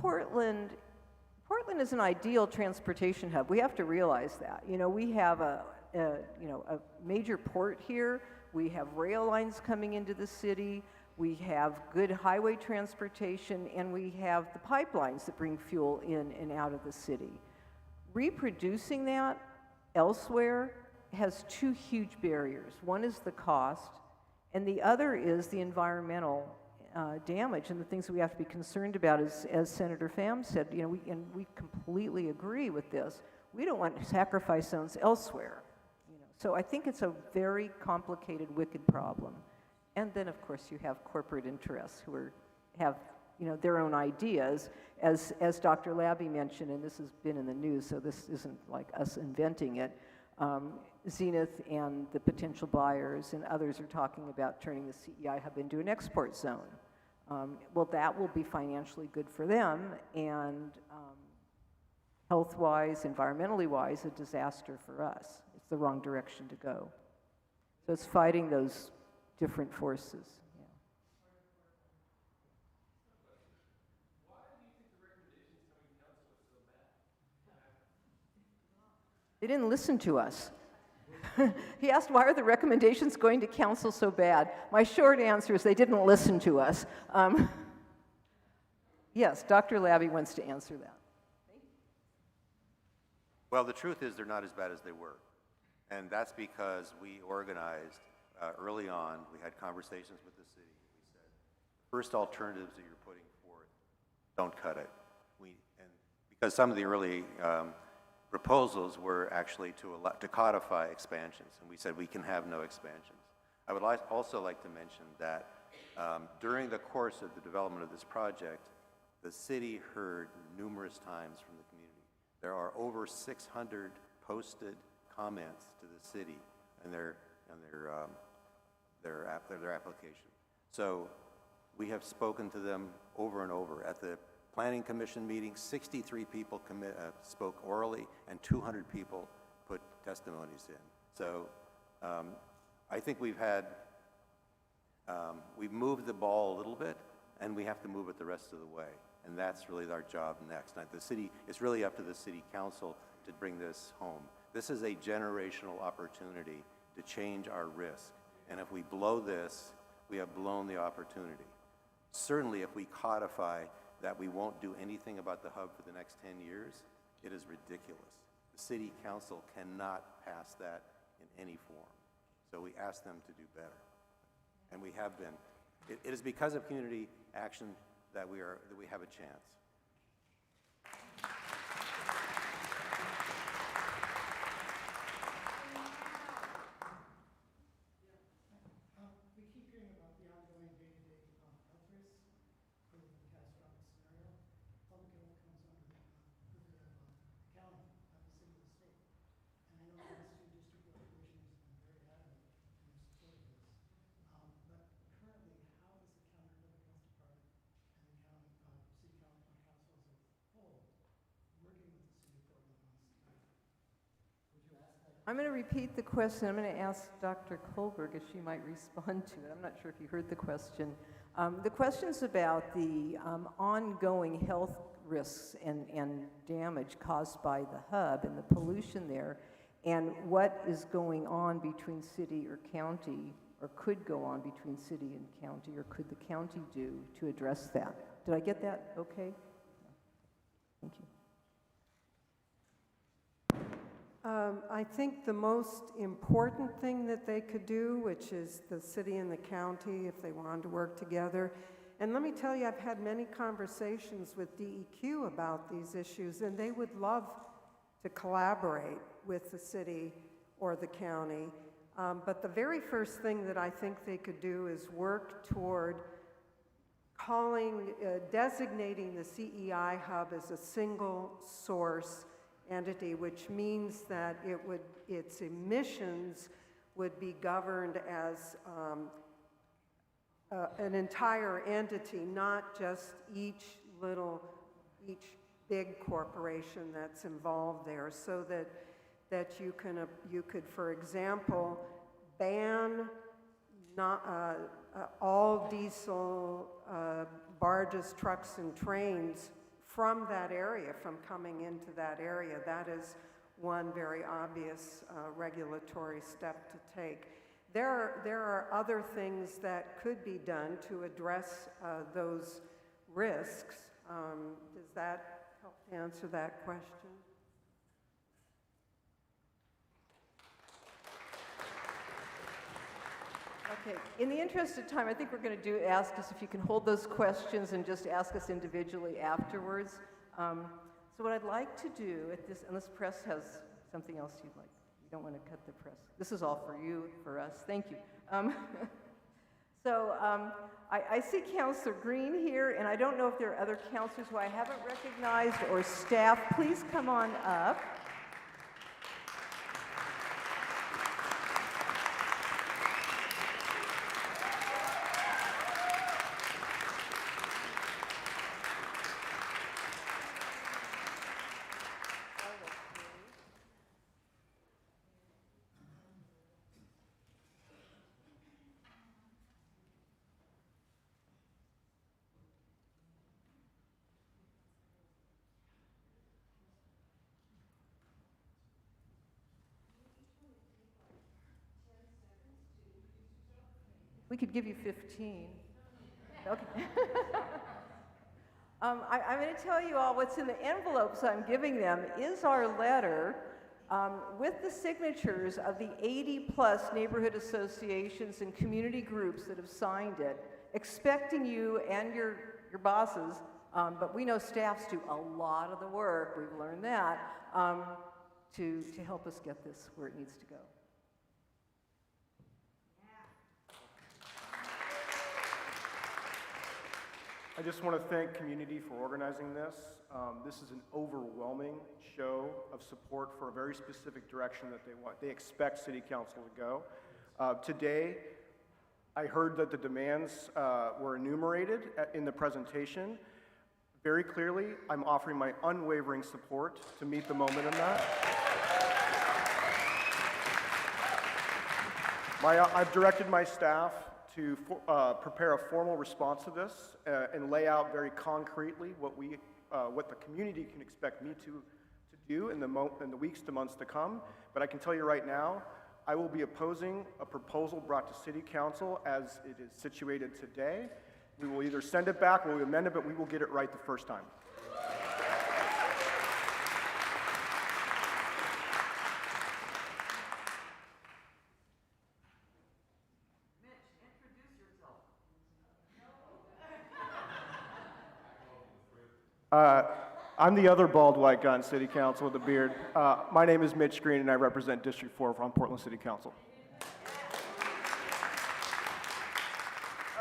Portland is an ideal transportation hub. We have to realize that. We have a major port here. We have rail lines coming into the city. we have good highway transportation, and we have the pipelines that bring fuel in and out of the city. Reproducing that elsewhere has two huge barriers. One is the cost, and the other is the environmental damage and the things that we have to be concerned about. As Senator Pham said, you know, we completely agree with this. We don't want sacrifice zones elsewhere. You know, so I think it's a very complicated, wicked problem. And then, of course, you have corporate interests who have, you know, their own ideas. As Dr. Labby mentioned, and this has been in the news, so this isn't like us inventing it, Zenith and the potential buyers and others are talking about turning the CEI Hub into an export zone. Well, that will be financially good for them, and health-wise, environmentally wise, a disaster for us. It's the wrong direction to go. So it's fighting those different forces. Yeah. They didn't listen to us. He asked, why are the recommendations going to council so bad? My short answer is they didn't listen to us. Yes, Dr. Labby wants to answer that. Well, the truth is they're not as bad as they were. And that's because we organized early on. We had conversations with the city. We said, first alternatives that you're putting forth, don't cut it. And because some of the early proposals were actually to codify expansions, and we said we can have no expansions. I would also like to mention that during the course of the development of this project, the city heard numerous times from the community. There are over 600 posted comments to the city and their application. So we have spoken to them over and over. At the Planning Commission meeting, 63 people spoke orally, and 200 people put testimonies in. So I think we've moved the ball a little bit, and we have to move it the rest of the way. And that's really our job next. Now, it's really up to the city council to bring this home. This is a generational opportunity to change our risk. And if we blow this, we have blown the opportunity. Certainly, if we codify that we won't do anything about the hub for the next 10 years, it is ridiculous. The city council cannot pass that in any form. So we ask them to do better. And we have been. It is because of community action that we have a chance. We keep hearing about the ongoing day-to-day health risks for the catastrophic scenario. Public health comes under the purview of the county, not the city or the state. And I know the Western District of Commissioners have been very adamant in their support of this. But currently, how is the county public health department and the county city council as a whole working with the city of Portland on this matter? Would you ask that? I'm going to repeat the question. I'm going to ask Dr. Kohlberg if she might respond to it. I'm not sure if you heard the question. The question's about the ongoing health risks and damage caused by the hub and the pollution there, and what is going on between city or county, or could go on between city and county, or could the county do to address that. Did I get that okay? Thank you. I think the most important thing that they could do, which is the city and the county, if they wanted to work together, and let me tell you, I've had many conversations with DEQ about these issues, and they would love to collaborate with the city or the county. But the very first thing that I think they could do is work toward designating the CEI Hub as a single source entity, which means that its emissions would be governed as an entire entity, not just each big corporation that's involved there, so that you could, for example, ban all diesel barges, trucks, and trains from that area, from coming into that area. That is one very obvious regulatory step to take. There are other things that could be done to address those risks. Does that help to answer that question? Okay, in the interest of time, I think we're going to ask us if you can hold those questions and just ask us individually afterwards. So what I'd like to do at this, unless press has something else you'd like. You don't want to cut the press. This is all for you, for us. Thank you. I see Councilor Green here, and I don't know if there are other councilors who I haven't recognized or staff. Please come on up. We could give you 15. Okay. I'm going to tell you all what's in the envelopes I'm giving them is our letter with the signatures of the 80+ neighborhood associations and community groups that have signed it, expecting you and your bosses, but we know staffs do a lot of the work, we've learned that, to help us get this where it needs to go. I just want to thank community for organizing this. This is an overwhelming show of support for a very specific direction that they want. They expect City Council to go. Today, I heard that the demands were enumerated in the presentation. Very clearly, I'm offering my unwavering support to meet the moment in that. I've directed my staff to prepare a formal response to this and lay out very concretely what the community can expect me to do in the weeks to months to come. But I can tell you right now, I will be opposing a proposal brought to City Council as it is situated today. We will either send it back or we'll amend it, but we will get it right the first time. I'm the other bald white guy on City Council with a beard. My name is Mitch Green, and I represent District 4 from Portland City Council.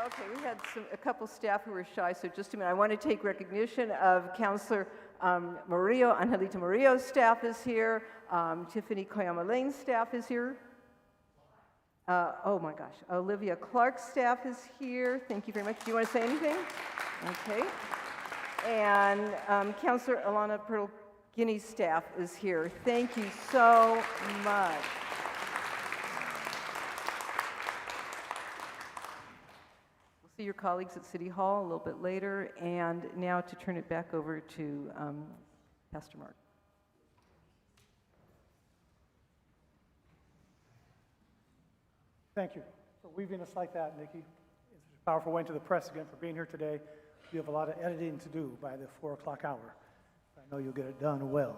Okay, we had a couple staff who were shy, so just a minute. I want to take recognition of Councilor Murillo, Angelita Murillo's staff is here. Tiffany Koyama Lane's staff is here. Oh my gosh, Olivia Clark's staff is here. Thank you very much. Do you want to say anything? Okay. And Councilor Alana Pearl-Guinea's staff is here. Thank you so much. We'll see your colleagues at City Hall a little bit later. And now to turn it back over to Pastor Mark. Thank you for weaving us like that, Nikki. It's a powerful way to the press again for being here today. You have a lot of editing to do by the 4 o'clock hour. I know you'll get it done well.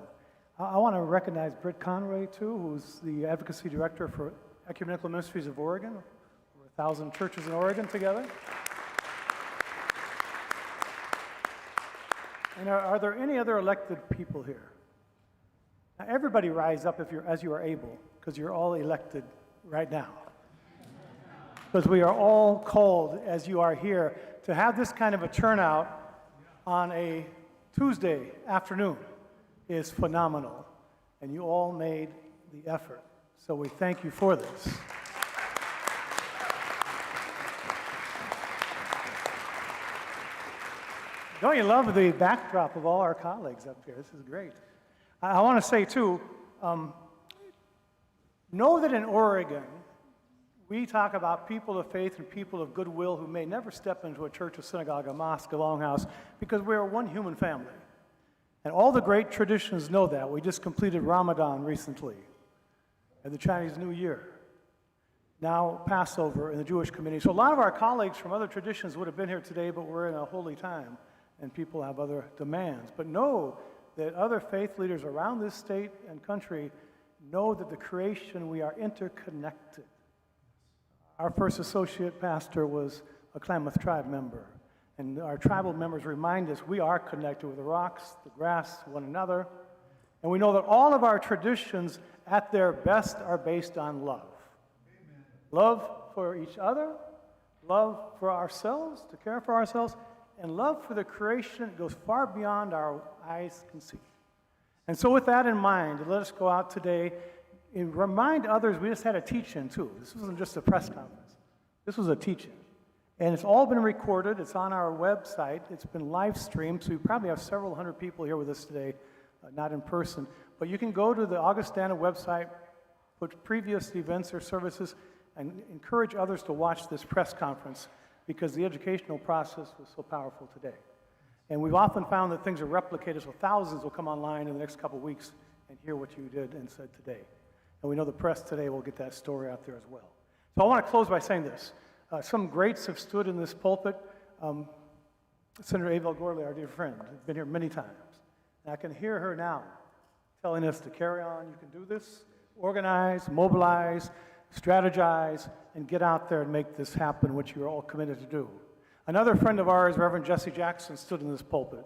I want to recognize Britt Conway, too, who's the Advocacy Director for Ecumenical Ministries of Oregon. Over 1,000 churches in Oregon together. And are there any other elected people here? Now, everybody rise up as you are able, because you're all elected right now. Because we are all called, as you are here, to have this kind of a turnout on a Tuesday afternoon is phenomenal. And you all made the effort. So we thank you for this. Don't you love the backdrop of all our colleagues up here? This is great. I want to say, too, know that in Oregon, we talk about people of faith and people of goodwill who may never step into a church, a synagogue, a mosque, a longhouse, because we are one human family. And all the great traditions know that. We just completed Ramadan recently, and the Chinese New Year. now Passover in the Jewish community. So a lot of our colleagues from other traditions would have been here today, but we're in a holy time, and people have other demands. But know that other faith leaders around this state and country know that the creation, we are interconnected. Our first associate pastor was a Klamath tribe member, and our tribal members remind us we are connected with the rocks, the grass, one another, and we know that all of our traditions at their best are based on love. Amen. Love for each other, love for ourselves, to care for ourselves, and love for the creation that goes far beyond our eyes can see. And so with that in mind, let us go out today and remind others. We just had a teach-in too. This wasn't just a press conference. This was a teach-in. And it's all been recorded. It's on our website. It's been live streamed, so we probably have several hundred people here with us today, not in person. But you can go to the Augustana website, put previous events or services, and encourage others to watch this press conference because the educational process was so powerful today. And we've often found that things are replicated, so thousands will come online in the next couple of weeks and hear what you did and said today. And we know the press today will get that story out there as well. So I want to close by saying this. Some greats have stood in this pulpit. Senator Abel Gorley, our dear friend, has been here many times. And I can hear her now telling us to carry on. You can do this. Organize, mobilize, strategize, and get out there and make this happen, which you're all committed to do. Another friend of ours, Reverend Jesse Jackson, stood in this pulpit,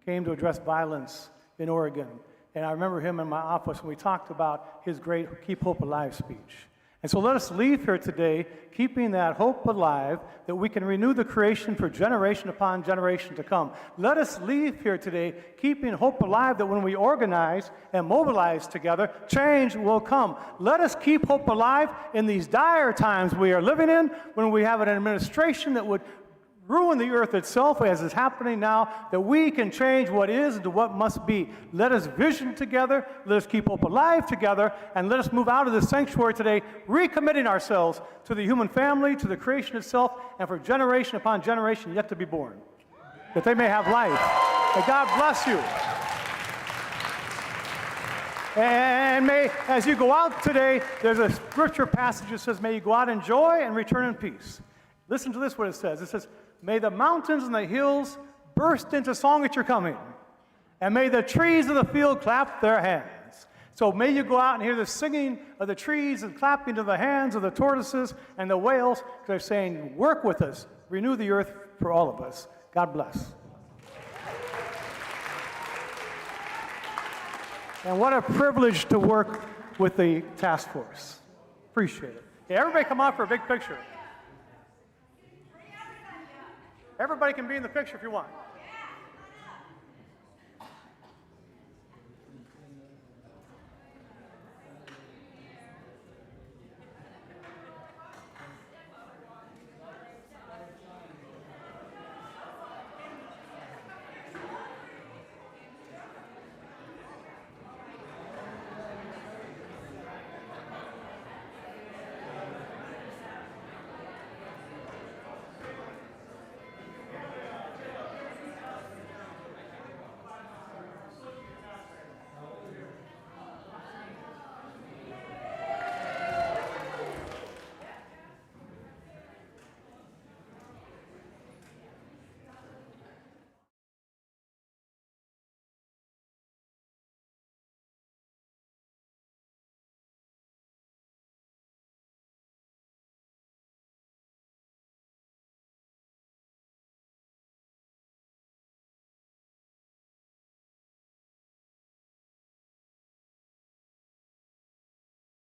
came to address violence in Oregon. And I remember him in my office when we talked about his great Keep Hope Alive speech. And so let us leave here today keeping that hope alive, that we can renew the creation for generation upon generation to come. Let us leave here today keeping hope alive, that when we organize and mobilize together, change will come. Let us keep hope alive in these dire times we are living in, when we have an administration that would ruin the earth itself, as is happening now, that we can change what is into what must be. Let us vision together, let us keep hope alive together, and let us move out of the sanctuary today, recommitting ourselves to the human family, to the creation itself, and for generation upon generation yet to be born, that they may have life. May God bless you. And may, as you go out today, there's a scripture passage that says, may you go out in joy and return in peace. Listen to this, what it says. It says, may the mountains and the hills burst into song at your coming, and may the trees of the field clap their hands. So may you go out and hear the singing of the trees and clapping of the hands of the tortoises and the whales, because they're saying, work with us, renew the earth for all of us. God bless. And what a privilege to work with the task force. Appreciate it. Okay, everybody come out for a big picture. Everybody can be in the picture if you want.